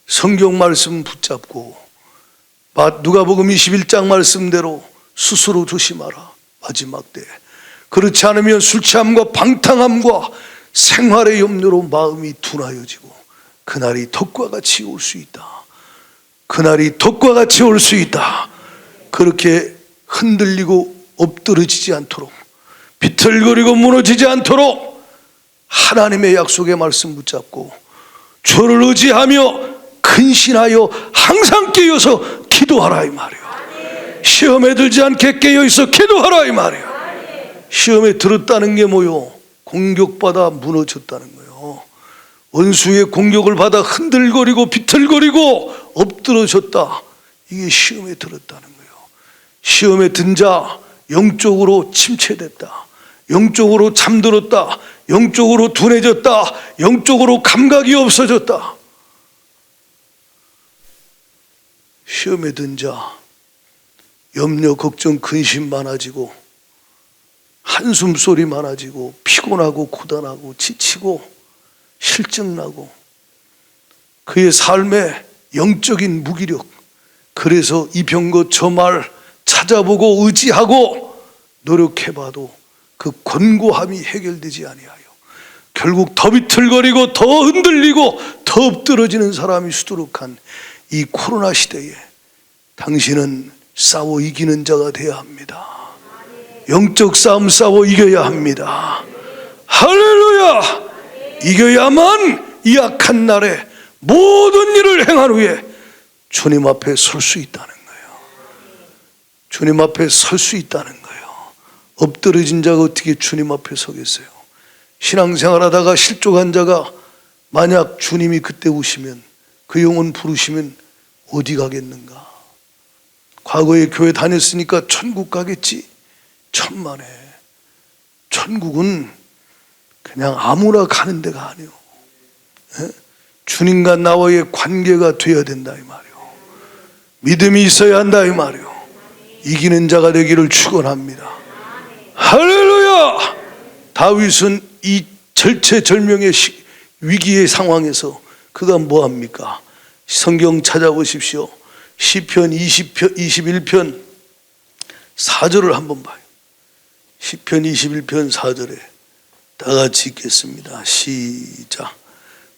성경 말씀 붙잡고 누가복음 21장 말씀대로 스스로 조심하라. 마지막 때 그렇지 않으면 술 취함과 방탕함과 생활의 염려로 마음이 둔하여지고 그날이 덕과 같이 올 수 있다. 그날이 덕과 같이 올 수 있다. 그렇게 흔들리고 엎드러지지 않도록 비틀거리고 무너지지 않도록 하나님의 약속의 말씀 붙잡고 주를 의지하며 근신하여 항상 깨어서 기도하라 이 말이에요. 시험에 들지 않게 깨어있어 기도하라 이 말이에요. 시험에 들었다는 게 뭐요? 공격받아 무너졌다는 거예요. 원수의 공격을 받아 흔들거리고 비틀거리고 엎드러졌다. 이게 시험에 들었다는 거예요. 시험에 든 자 영적으로 침체됐다. 영적으로 잠들었다. 영적으로 둔해졌다. 영적으로 감각이 없어졌다. 시험에 든 자 염려, 걱정, 근심 많아지고 한숨 소리 많아지고 피곤하고 고단하고 지치고 실증나고 그의 삶에 영적인 무기력, 그래서 이 병거 저 말 찾아보고 의지하고 노력해봐도 그 권고함이 해결되지 아니하여 결국 더 비틀거리고 더 흔들리고 더 엎드러지는 사람이 수두룩한 이 코로나 시대에 당신은 싸워 이기는 자가 되어야 합니다. 영적 싸움 싸워 이겨야 합니다. 할렐루야! 이겨야만 이 악한 날에 모든 일을 행한 후에 주님 앞에 설 수 있다는 거예요. 주님 앞에 설 수 있다는 거예요. 엎드러진 자가 어떻게 주님 앞에 서겠어요? 신앙생활하다가 실족한 자가 만약 주님이 그때 오시면 그 영혼 부르시면 어디 가겠는가? 과거에 교회 다녔으니까 천국 가겠지. 천만에. 천국은 그냥 아무나 가는 데가 아니에요. 주님과 나와의 관계가 되어야 된다 이 말이에요. 믿음이 있어야 한다 이 말이에요. 이기는 자가 되기를 축원합니다. 할렐루야! 다윗은 이 절체절명의 위기의 상황에서 그가 뭐합니까? 성경 찾아보십시오. 시편 21편 4절을 한번 봐요. 시편 21편 4절에 다 같이 읽겠습니다. 시작.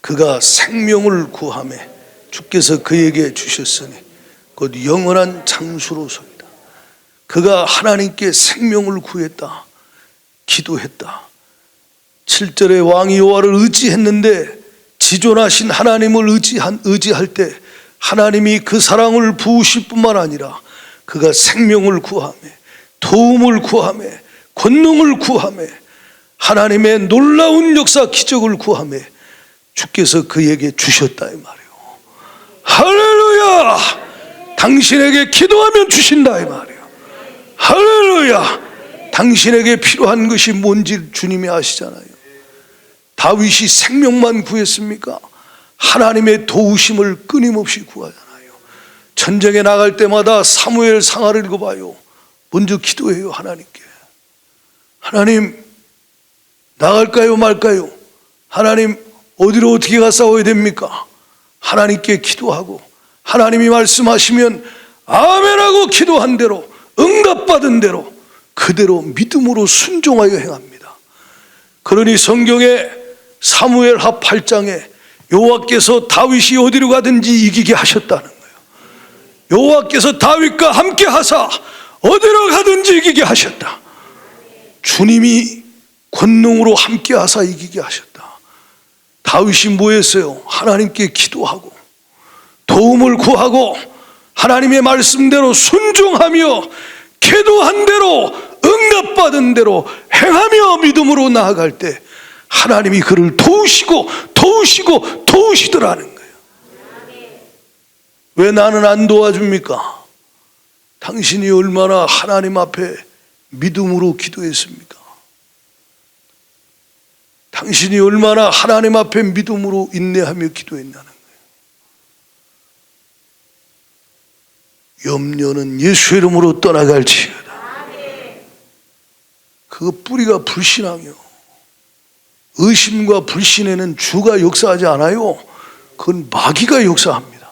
그가 생명을 구하매 주께서 그에게 주셨으니 곧 영원한 장수로소이다. 그가 하나님께 생명을 구했다. 기도했다. 7절에 왕이 여호와를 의지했는데 지존하신 하나님을 의지할 때 하나님이 그 사랑을 부으실 뿐만 아니라 그가 생명을 구하며 도움을 구하며 권능을 구하며 하나님의 놀라운 역사 기적을 구하며 주께서 그에게 주셨다 이 말이에요. 할렐루야! 당신에게 기도하면 주신다 이 말이에요. 할렐루야. 당신에게 필요한 것이 뭔지 주님이 아시잖아요. 다윗이 생명만 구했습니까? 하나님의 도우심을 끊임없이 구하잖아요. 전쟁에 나갈 때마다 사무엘 상하를 읽어봐요. 먼저 기도해요. 하나님께. 하나님, 나갈까요 말까요? 하나님, 어디로 어떻게 가 싸워야 됩니까? 하나님께 기도하고 하나님이 말씀하시면 아멘하고 기도한 대로, 응답받은 대로 그대로 믿음으로 순종하여 행합니다. 그러니 성경에 사무엘하 8장에 여호와께서 다윗이 어디로 가든지 이기게 하셨다는 거예요. 여호와께서 다윗과 함께 하사 어디로 가든지 이기게 하셨다. 주님이 권능으로 함께 하사 이기게 하셨다. 다윗이 뭐 했어요? 하나님께 기도하고 도움을 구하고 하나님의 말씀대로 순종하며 기도한 대로 응답받은 대로 행하며 믿음으로 나아갈 때 하나님이 그를 도우시더라는 거예요. 왜 나는 안 도와줍니까? 당신이 얼마나 하나님 앞에 믿음으로 기도했습니까? 당신이 얼마나 하나님 앞에 믿음으로 인내하며 기도했냐는 거예요. 염려는 예수 이름으로 떠나갈지어다. 그 뿌리가 불신앙이요. 의심과 불신에는 주가 역사하지 않아요. 그건 마귀가 역사합니다.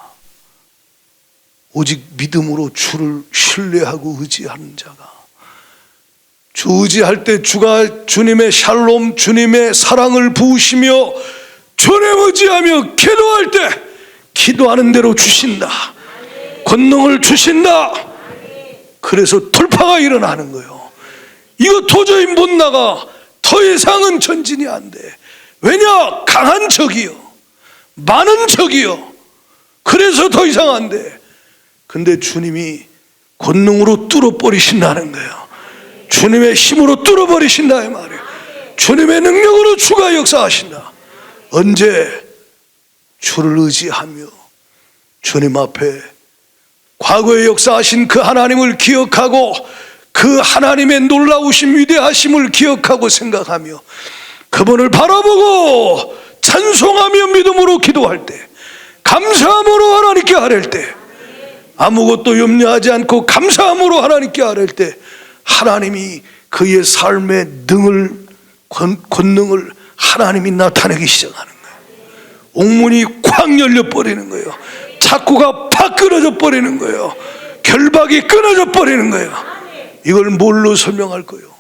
오직 믿음으로 주를 신뢰하고 의지하는 자가, 주 의지할 때 주가 주님의 샬롬, 주님의 사랑을 부으시며 주님 의지하며 기도할 때 기도하는 대로 주신다. 권능을 주신다. 그래서 돌파가 일어나는 거예요. 이거 도저히 못 나가. 더 이상은 전진이 안 돼. 왜냐? 강한 적이요, 많은 적이요. 그래서 더 이상 안 돼. 근데 주님이 권능으로 뚫어버리신다는 거예요. 주님의 힘으로 뚫어버리신다 이 말이에요. 주님의 능력으로 주가 역사하신다. 언제? 주를 의지하며 주님 앞에 과거에 역사하신 그 하나님을 기억하고 그 하나님의 놀라우신 위대하심을 기억하고 생각하며 그분을 바라보고 찬송하며 믿음으로 기도할 때, 감사함으로 하나님께 아뢰을 때, 아무것도 염려하지 않고 감사함으로 하나님께 아뢰을 때 하나님이 그의 삶의 권능을 하나님이 나타내기 시작하는 거예요. 옥문이 콱 열려버리는 거예요. 창고가 팍 끊어져 버리는 거예요. 결박이 끊어져 버리는 거예요. 이걸 뭘로 설명할 거예요?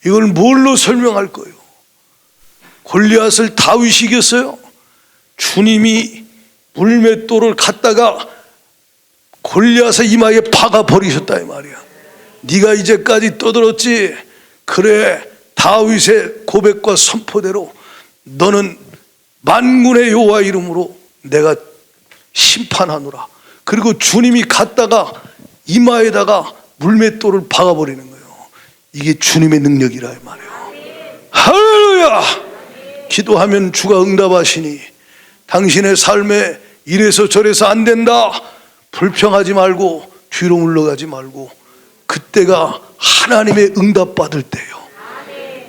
이걸 뭘로 설명할 거예요? 골리앗을 다윗이 이겼어요? 주님이 물맷돌을 갖다가 골리앗의 이마에 박아 버리셨다 이 말이야. 네가 이제까지 떠들었지? 그래, 다윗의 고백과 선포대로 너는 만군의 여호와 이름으로 내가 심판하노라. 그리고 주님이 갖다가 이마에다가 물맷돌을 박아버리는 거예요. 이게 주님의 능력이라 이 말이에요. 할렐루야. 기도하면 주가 응답하시니 당신의 삶에 이래서 저래서 안 된다, 불평하지 말고 뒤로 물러가지 말고 그때가 하나님의 응답받을 때요.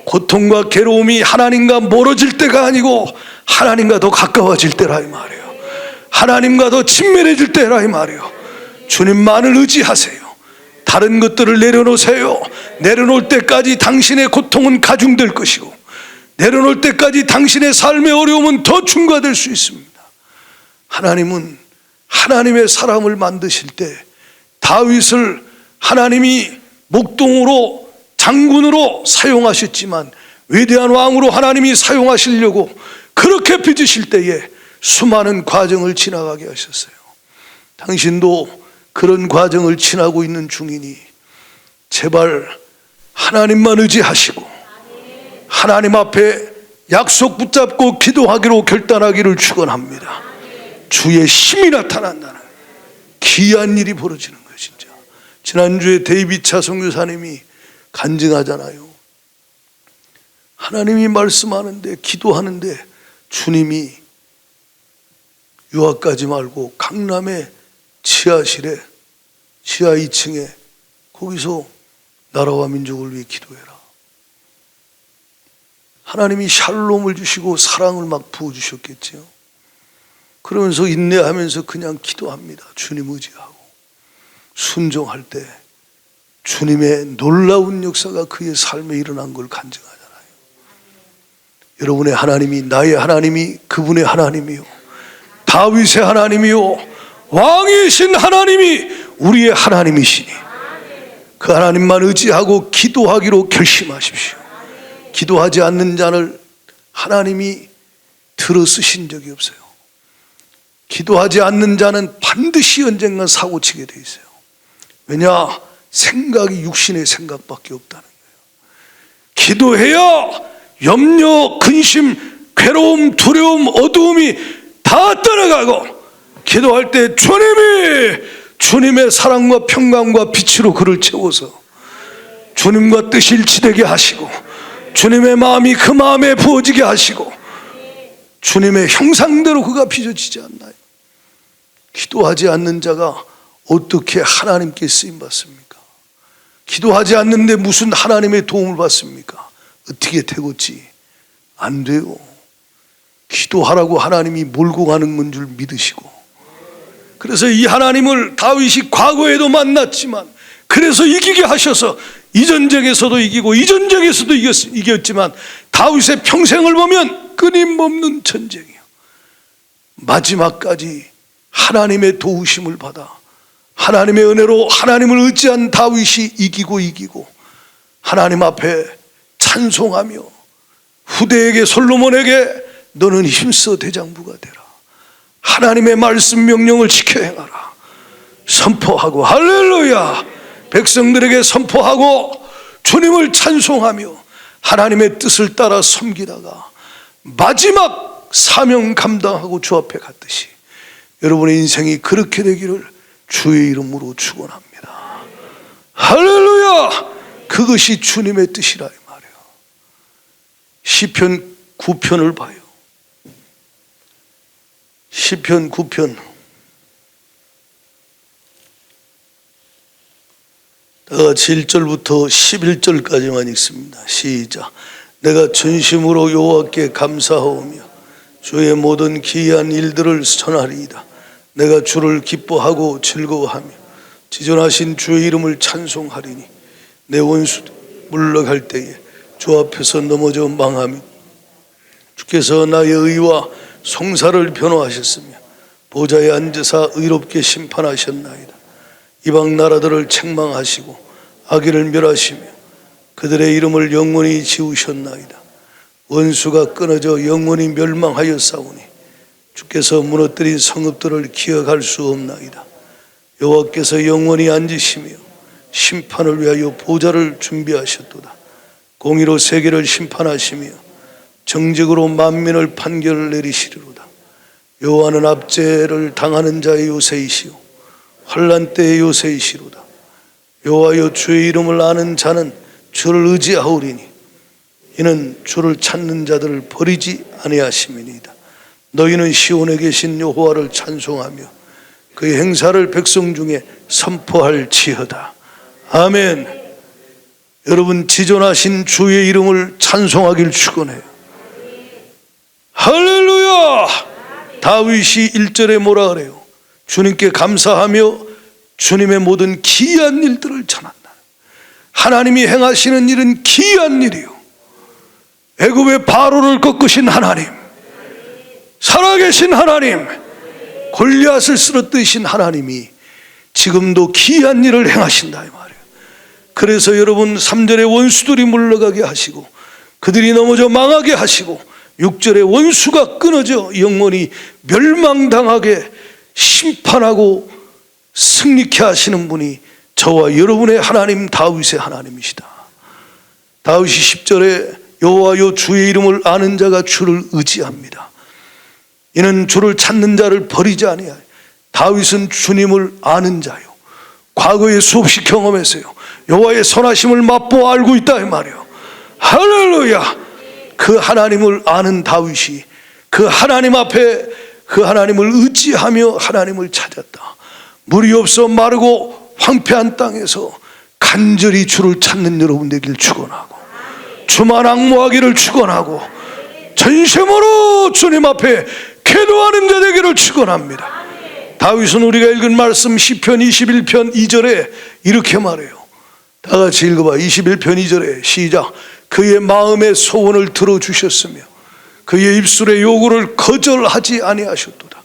고통과 괴로움이 하나님과 멀어질 때가 아니고 하나님과 더 가까워질 때라 이 말이에요. 하나님과 더 친밀해질 때라 이 말이에요. 주님만을 의지하세요. 다른 것들을 내려놓으세요. 내려놓을 때까지 당신의 고통은 가중될 것이고 내려놓을 때까지 당신의 삶의 어려움은 더 증가될 수 있습니다. 하나님은 하나님의 사람을 만드실 때 다윗을 하나님이 목동으로 장군으로 사용하셨지만 위대한 왕으로 하나님이 사용하시려고 그렇게 빚으실 때에 수많은 과정을 지나가게 하셨어요. 당신도 그런 과정을 지나고 있는 중이니 제발 하나님만 의지하시고 하나님 앞에 약속 붙잡고 기도하기로 결단하기를 축원합니다. 주의 힘이 나타난다는 귀한 일이 벌어지는 거예요. 진짜 지난주에 데이비차 선교사님이 간증하잖아요. 하나님이 말씀하는데 기도하는데 주님이 유학 가지 말고 강남에 지하 2층에 거기서 나라와 민족을 위해 기도해라. 하나님이 샬롬을 주시고 사랑을 막 부어주셨겠지요. 그러면서 인내하면서 그냥 기도합니다. 주님 의지하고 순종할 때 주님의 놀라운 역사가 그의 삶에 일어난 걸 간증하잖아요. 여러분의 하나님이, 나의 하나님이 그분의 하나님이요, 다윗의 하나님이요, 왕이신 하나님이 우리의 하나님이시니 그 하나님만 의지하고 기도하기로 결심하십시오. 기도하지 않는 자를 하나님이 들어 쓰신 적이 없어요. 기도하지 않는 자는 반드시 언젠가 사고치게 돼 있어요. 왜냐? 생각이 육신의 생각밖에 없다는 거예요. 기도해야 염려, 근심, 괴로움, 두려움, 어두움이 다 떠나가고, 기도할 때 주님의 사랑과 평강과 빛으로 그를 채워서 주님과 뜻이 일치되게 하시고, 주님의 마음이 그 마음에 부어지게 하시고, 주님의 형상대로 그가 빚어지지 않나요? 기도하지 않는 자가 어떻게 하나님께 쓰임받습니까? 기도하지 않는데 무슨 하나님의 도움을 받습니까? 어떻게 되겠지? 안 돼요. 기도하라고 하나님이 몰고 가는 건 줄 믿으시고, 그래서 이 하나님을 다윗이 과거에도 만났지만 그래서 이기게 하셔서 이 전쟁에서도 이기고 이 전쟁에서도 이겼지만 다윗의 평생을 보면 끊임없는 전쟁이에요. 마지막까지 하나님의 도우심을 받아 하나님의 은혜로 하나님을 의지한 다윗이 이기고 하나님 앞에 찬송하며 후대에게, 솔로몬에게 너는 힘써 대장부가 되라, 하나님의 말씀 명령을 지켜 행하라 선포하고, 할렐루야, 백성들에게 선포하고 주님을 찬송하며 하나님의 뜻을 따라 섬기다가 마지막 사명 감당하고 주 앞에 갔듯이 여러분의 인생이 그렇게 되기를 주의 이름으로 축원합니다. 할렐루야. 그것이 주님의 뜻이라 이 말이에요. 시편 9편을 봐요. 시편 9편 7절부터 11절까지만 읽습니다. 시작. 내가 전심으로 여호와께 감사하오며 주의 모든 기이한 일들을 전하리이다. 내가 주를 기뻐하고 즐거워하며 지존하신 주의 이름을 찬송하리니 내 원수 물러갈 때에 주 앞에서 넘어져 망하며 주께서 나의 의와 송사를 변호하셨으며 보좌에 앉으사 의롭게 심판하셨나이다. 이방 나라들을 책망하시고 악인을 멸하시며 그들의 이름을 영원히 지우셨나이다. 원수가 끊어져 영원히 멸망하였사오니 주께서 무너뜨린 성읍들을 기억할 수 없나이다. 여호와께서 영원히 앉으시며 심판을 위하여 보좌를 준비하셨도다. 공의로 세계를 심판하시며 정직으로 만민을 판결을 내리시리로다. 여호와는 압제를 당하는 자의 요새이시오 환난 때의 요새이시로다. 여호와여 주의 이름을 아는 자는 주를 의지하오리니 이는 주를 찾는 자들을 버리지 아니하심이니이다. 너희는 시온에 계신 여호와를 찬송하며 그의 행사를 백성 중에 선포할지어다. 아멘. 여러분, 지존하신 주의 이름을 찬송하길 축원해요. 할렐루야. 다윗이 1절에 뭐라 그래요? 주님께 감사하며 주님의 모든 기이한 일들을 전한다. 하나님이 행하시는 일은 기이한 일이요, 애굽의 바로를 꺾으신 하나님, 살아계신 하나님, 골리앗을 쓰러뜨리신 하나님이 지금도 기이한 일을 행하신다 이 말이에요. 그래서 여러분 3절에 원수들이 물러가게 하시고 그들이 넘어져 망하게 하시고 6절에 원수가 끊어져 영원히 멸망당하게 심판하고 승리케 하시는 분이 저와 여러분의 하나님 다윗의 하나님이시다. 다윗이 10절에 여호와여 주의 이름을 아는 자가 주를 의지합니다. 이는 주를 찾는 자를 버리지 아니하여. 다윗은 주님을 아는 자요, 과거에 수없이 경험했어요. 여호와의 선하심을 맛보아 알고 있다 이 말이에요. 할렐루야. 그 하나님을 아는 다윗이 그 하나님 앞에 그 하나님을 의지하며 하나님을 찾았다. 물이 없어 마르고 황폐한 땅에서 간절히 주를 찾는 여러분 되길 축원하고, 주만 앙모하기를 축원하고, 전심으로 주님 앞에 기도하는 자 되기를 축원합니다. 다윗은 우리가 읽은 말씀 시편 21편 2절에 이렇게 말해요. 다 같이 읽어봐. 21편 2절에 시작. 그의 마음의 소원을 들어주셨으며 그의 입술의 요구를 거절하지 아니하셨도다.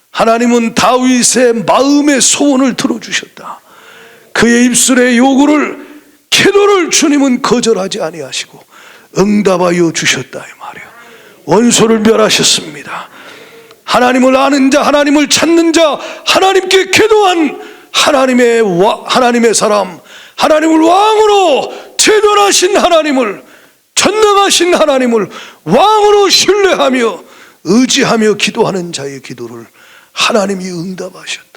하나님은 다윗의 마음의 소원을 들어주셨다. 그의 입술의 요구를, 기도를 주님은 거절하지 아니하시고 응답하여 주셨다 이 말이에요. 원수를 멸하셨습니다. 하나님을 아는 자, 하나님을 찾는 자, 하나님께 기도한 하나님의 사람, 하나님을 왕으로 제존하신 하나님을, 전능하신 하나님을 왕으로 신뢰하며 의지하며 기도하는 자의 기도를 하나님이 응답하셨다.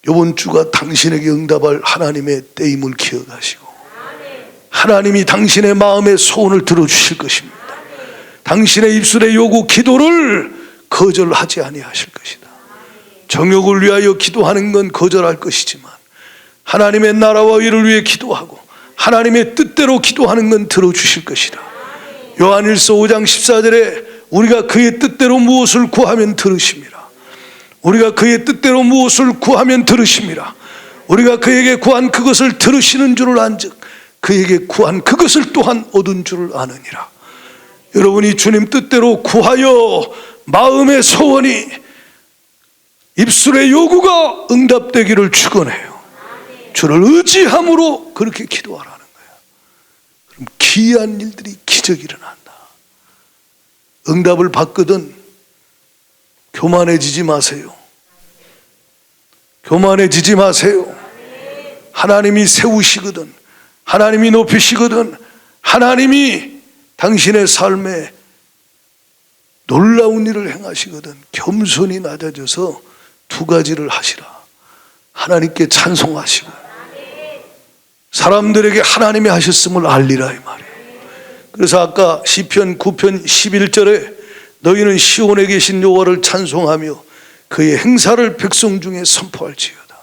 이번 주가 당신에게 응답할 하나님의 때임을 기억하시고, 하나님이 당신의 마음의 소원을 들어주실 것입니다. 당신의 입술의 요구, 기도를 거절하지 아니하실 것이다. 정욕을 위하여 기도하는 건 거절할 것이지만 하나님의 나라와 의를 위해 기도하고 하나님의 뜻대로 기도하는 건 들어주실 것이다. 요한일서 5장 14절에 우리가 그의 뜻대로 무엇을 구하면 들으심이라. 우리가 그의 뜻대로 무엇을 구하면 들으심이라. 우리가 그에게 구한 그것을 들으시는 줄을 안즉 그에게 구한 그것을 또한 얻은 줄을 아느니라. 여러분이 주님 뜻대로 구하여 마음의 소원이, 입술의 요구가 응답되기를 축원해요. 주를 의지함으로 그렇게 기도하라는 거예요. 그럼 기이한 일들이, 기적이 일어난다. 응답을 받거든 교만해지지 마세요. 교만해지지 마세요. 하나님이 세우시거든, 하나님이 높이시거든, 하나님이 당신의 삶에 놀라운 일을 행하시거든 겸손히 낮아져서 두 가지를 하시라. 하나님께 찬송하시고 사람들에게 하나님이 하셨음을 알리라 이 말이에요. 그래서 아까 시편 9편 11절에 너희는 시온에 계신 여호와를 찬송하며 그의 행사를 백성 중에 선포할지어다.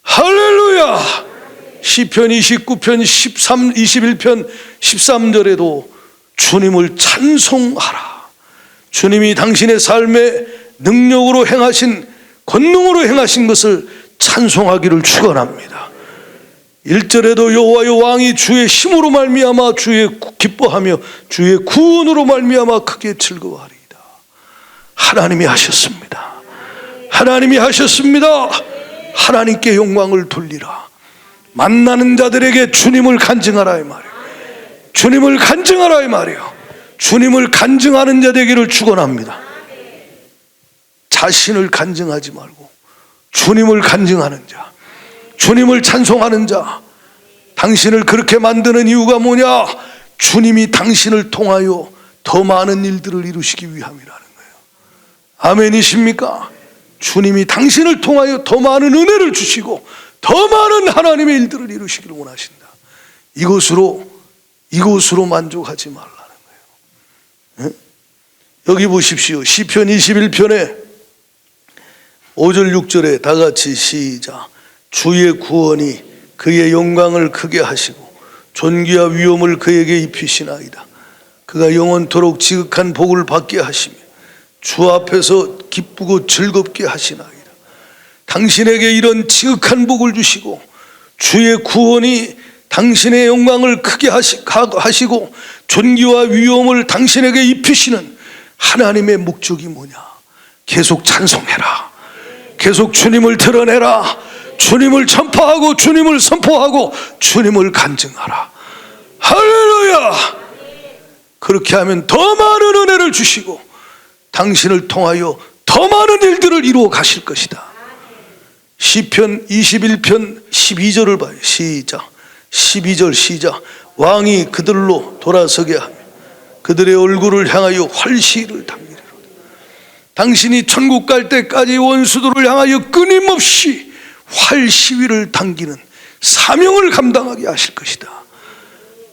할렐루야. 시편 29편 21편 13절에도 주님을 찬송하라. 주님이 당신의 삶에 능력으로 행하신, 권능으로 행하신 것을 찬송하기를 축원합니다. 1절에도 여호와여 왕이 주의 힘으로 말미암아 주의 기뻐하며 주의 구원으로 말미암아 크게 즐거워하리이다. 하나님이 하셨습니다. 하나님이 하셨습니다. 하나님께 영광을 돌리라. 만나는 자들에게 주님을 간증하라 이 말이에요. 주님을 간증하라 이 말이에요. 주님을 간증하는 자 되기를 축원합니다. 자신을 간증하지 말고 주님을 간증하는 자, 주님을 찬송하는 자. 당신을 그렇게 만드는 이유가 뭐냐? 주님이 당신을 통하여 더 많은 일들을 이루시기 위함이라는 거예요. 아멘이십니까? 주님이 당신을 통하여 더 많은 은혜를 주시고 더 많은 하나님의 일들을 이루시기를 원하신다. 이것으로 만족하지 말라는 거예요. 여기 보십시오. 시편 21편에 5절 6절에 다 같이 시작. 주의 구원이 그의 영광을 크게 하시고 존귀와 위엄을 그에게 입히시나이다. 그가 영원토록 지극한 복을 받게 하시며 주 앞에서 기쁘고 즐겁게 하시나이다. 당신에게 이런 지극한 복을 주시고 주의 구원이 당신의 영광을 크게 하시고 존귀와 위엄을 당신에게 입히시는 하나님의 목적이 뭐냐? 계속 찬송해라. 계속 주님을 드러내라. 주님을 전파하고 주님을 선포하고 주님을 간증하라. 할렐루야. 그렇게 하면 더 많은 은혜를 주시고 당신을 통하여 더 많은 일들을 이루어 가실 것이다. 시편 21편 12절을 봐요. 시작. 12절 시작. 왕이 그들로 돌아서게 하며 그들의 얼굴을 향하여 활시위를 당기리로다. 당신이 천국 갈 때까지 원수들을 향하여 끊임없이 활시위를 당기는 사명을 감당하게 하실 것이다.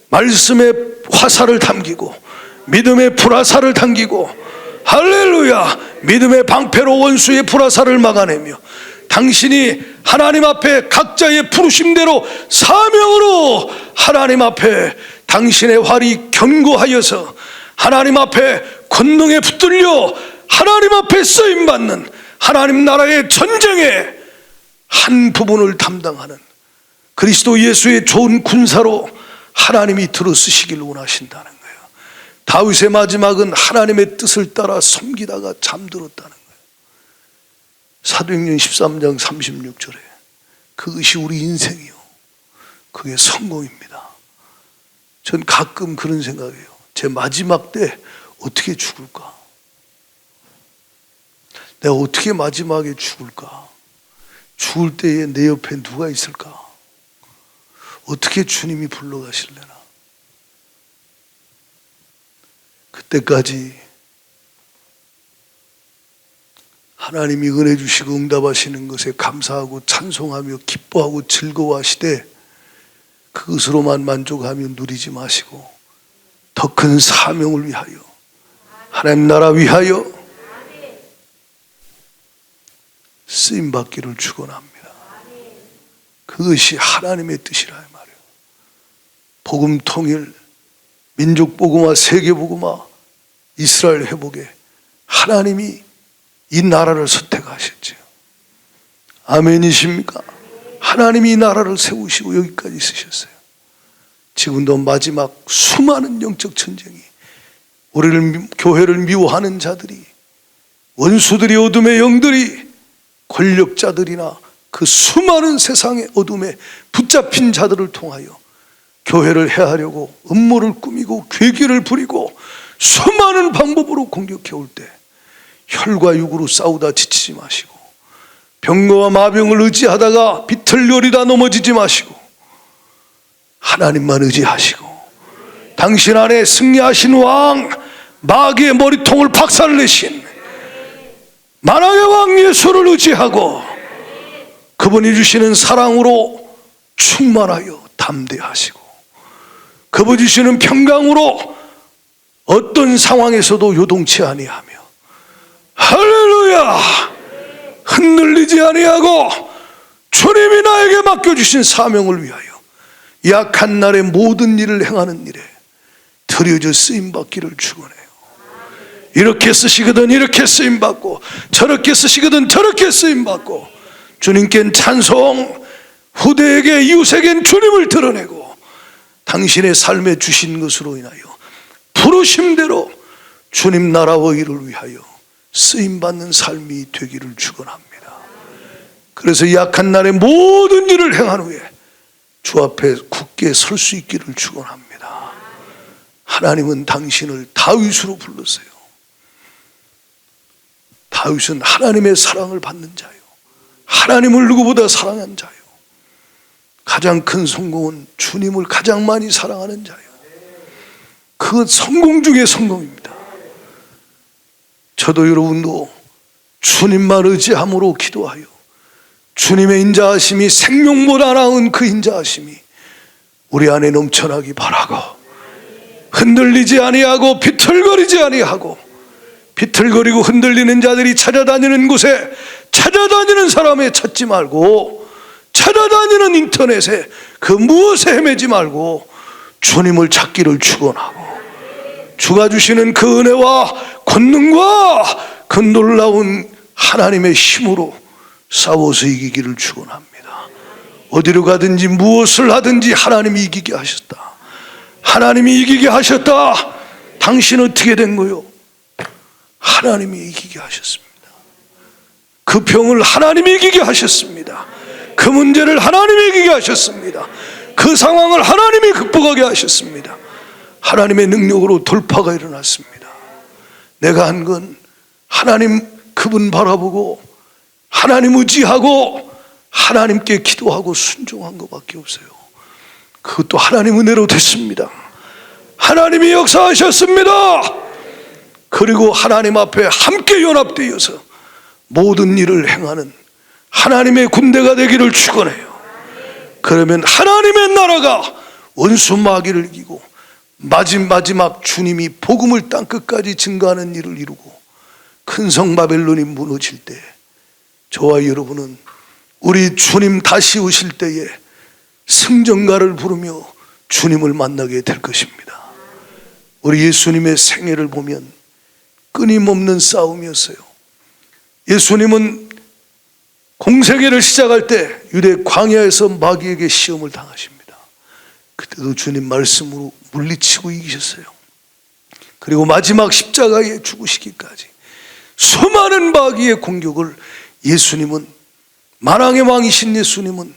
말씀의 화살을 당기고 믿음의 불화살을 당기고, 할렐루야, 믿음의 방패로 원수의 불화살을 막아내며 당신이 하나님 앞에 각자의 부르심대로 사명으로 하나님 앞에 당신의 활이 견고하여서 하나님 앞에 권능에 붙들려 하나님 앞에 쓰임받는 하나님 나라의 전쟁의 한 부분을 담당하는 그리스도 예수의 좋은 군사로 하나님이 들어쓰시길 원하신다는 거예요. 다윗의 마지막은 하나님의 뜻을 따라 섬기다가 잠들었다는 거예요. 사도행전 13장 36절에 그것이 우리 인생이요, 그게 성공입니다. 전 가끔 그런 생각이에요. 제 마지막 때 어떻게 죽을까? 내가 어떻게 마지막에 죽을까? 죽을 때에 내 옆에 누가 있을까? 어떻게 주님이 불러가실래나? 그때까지 하나님이 은혜 주시고 응답하시는 것에 감사하고 찬송하며 기뻐하고 즐거워하시되 그것으로만 만족하며 누리지 마시고 더 큰 사명을 위하여, 하나님 나라 위하여 쓰임받기를 축원합니다. 그것이 하나님의 뜻이라 이 말이에요. 복음 통일, 민족 복음화, 세계 복음화, 이스라엘 회복에 하나님이 이 나라를 선택하셨죠. 아멘이십니까? 하나님이 이 나라를 세우시고 여기까지 쓰셨어요. 지금도 마지막 수많은 영적 전쟁이, 우리를, 교회를 미워하는 자들이, 원수들이, 어둠의 영들이, 권력자들이나 그 수많은 세상의 어둠에 붙잡힌 자들을 통하여 교회를 해하려고 음모를 꾸미고 괴기를 부리고 수많은 방법으로 공격해 올 때 혈과 육으로 싸우다 지치지 마시고, 병거와 마병을 의지하다가 비틀거리다 넘어지지 마시고, 하나님만 의지하시고, 당신 안에 승리하신 왕, 마귀의 머리통을 박살내신 만왕의 왕 예수를 의지하고 그분이 주시는 사랑으로 충만하여 담대하시고, 그분이 주시는 평강으로 어떤 상황에서도 요동치 아니하며, 할렐루야, 흔들리지 아니하고 주님이 나에게 맡겨주신 사명을 위하여 약한 날에 모든 일을 행하는 일에 드려져 쓰임받기를 축원해요. 이렇게 쓰시거든 이렇게 쓰임받고, 저렇게 쓰시거든 저렇게 쓰임받고, 주님께는 찬송, 후대에게 이웃에겐 주님을 드러내고 당신의 삶에 주신 것으로 인하여 부르심대로 주님 나라와 일을 위하여 쓰임받는 삶이 되기를 축원합니다. 그래서 약한 날에 모든 일을 행한 후에 주 앞에 굳게 설 수 있기를 축원합니다. 하나님은 당신을 다윗으로 불렀어요. 다윗은 하나님의 사랑을 받는 자요, 하나님을 누구보다 사랑한 자요, 가장 큰 성공은 주님을 가장 많이 사랑하는 자요. 그 성공 중에 성공입니다. 저도 여러분도 주님만 의지함으로 기도하여 주님의 인자하심이 생명보다 나은 그 인자하심이 우리 안에 넘쳐나기 바라고, 흔들리지 아니하고 비틀거리지 아니하고, 비틀거리고 흔들리는 자들이 찾아다니는 곳에 찾아다니는 사람에 찾지 말고, 찾아다니는 인터넷에 그 무엇에 헤매지 말고 주님을 찾기를 축원하고, 주가 주시는 그 은혜와 권능과 그 놀라운 하나님의 힘으로 싸워서 이기기를 축원합니다. 어디로 가든지 무엇을 하든지 하나님이 이기게 하셨다. 하나님이 이기게 하셨다. 당신 어떻게 된 거요? 하나님이 이기게 하셨습니다. 그 병을 하나님이 이기게 하셨습니다. 그 문제를 하나님이 이기게 하셨습니다. 그 상황을 하나님이 극복하게 하셨습니다. 하나님의 능력으로 돌파가 일어났습니다. 내가 한 건 하나님 그분 바라보고 하나님 의지하고 하나님께 기도하고 순종한 것밖에 없어요. 그것도 하나님 은혜로 됐습니다. 하나님이 역사하셨습니다. 그리고 하나님 앞에 함께 연합되어서 모든 일을 행하는 하나님의 군대가 되기를 축원해요. 그러면 하나님의 나라가 원수 마귀를 이기고 마지막 주님이 복음을 땅끝까지 증거하는 일을 이루고 큰 성 바벨론이 무너질 때 저와 여러분은 우리 주님 다시 오실 때에 승전가를 부르며 주님을 만나게 될 것입니다. 우리 예수님의 생애를 보면 끊임없는 싸움이었어요. 예수님은 공생애를 시작할 때 유대 광야에서 마귀에게 시험을 당하십니다. 그때도 주님 말씀으로 물리치고 이기셨어요. 그리고 마지막 십자가에 죽으시기까지 수많은 마귀의 공격을 예수님은, 만왕의 왕이신 예수님은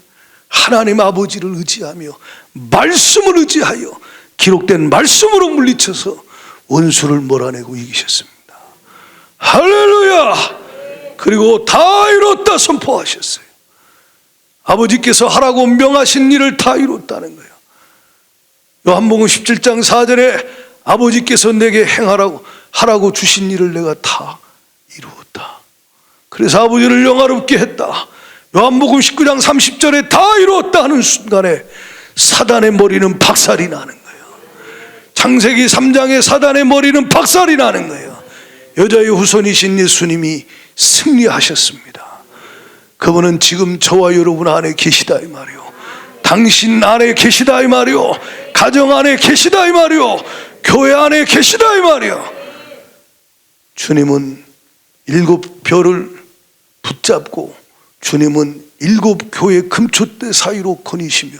하나님 아버지를 의지하며 말씀을 의지하여 기록된 말씀으로 물리쳐서 원수를 몰아내고 이기셨습니다. 할렐루야! 그리고 다 이뤘다 선포하셨어요. 아버지께서 하라고 명하신 일을 다 이뤘다는 거예요. 요한복음 17장 4절에 아버지께서 내게 하라고 주신 일을 내가 다 이루었다. 그래서 아버지를 영화롭게 했다. 요한복음 19장 30절에 다 이루었다 하는 순간에 사단의 머리는 박살이 나는 거예요. 창세기 3장에 사단의 머리는 박살이 나는 거예요. 여자의 후손이신 예수님이 승리하셨습니다. 그분은 지금 저와 여러분 안에 계시다 이 말이요, 당신 안에 계시다 이 말이요, 가정 안에 계시다 이 말이요, 교회 안에 계시다 이 말이요. 주님은 7별을 붙잡고 주님은 7교회 금초대 사이로 거니시며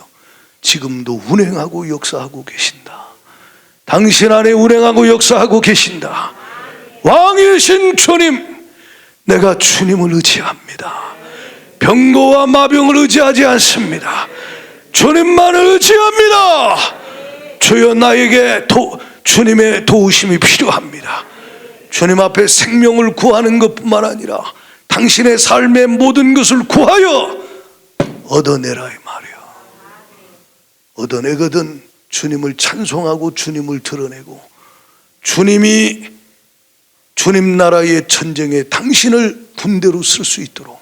지금도 운행하고 역사하고 계신다. 당신 안에 운행하고 역사하고 계신다. 왕이신 주님, 내가 주님을 의지합니다. 병고와 마병을 의지하지 않습니다. 주님만을 의지합니다. 주여, 나에게 주님의 도우심이 필요합니다. 주님 앞에 생명을 구하는 것뿐만 아니라 당신의 삶의 모든 것을 구하여 얻어내라 이 말이야. 얻어내거든 주님을 찬송하고 주님을 드러내고 주님이 주님 나라의 전쟁에 당신을 군대로 쓸 수 있도록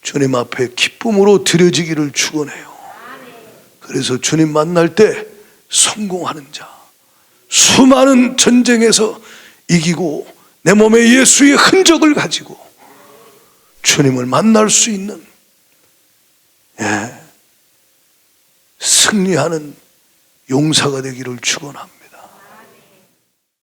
주님 앞에 기쁨으로 드려지기를 축원해요. 그래서 주님 만날 때 성공하는 자, 수많은 전쟁에서 이기고 내 몸에 예수의 흔적을 가지고 주님을 만날 수 있는, 승리하는 용사가 되기를 축원합니다.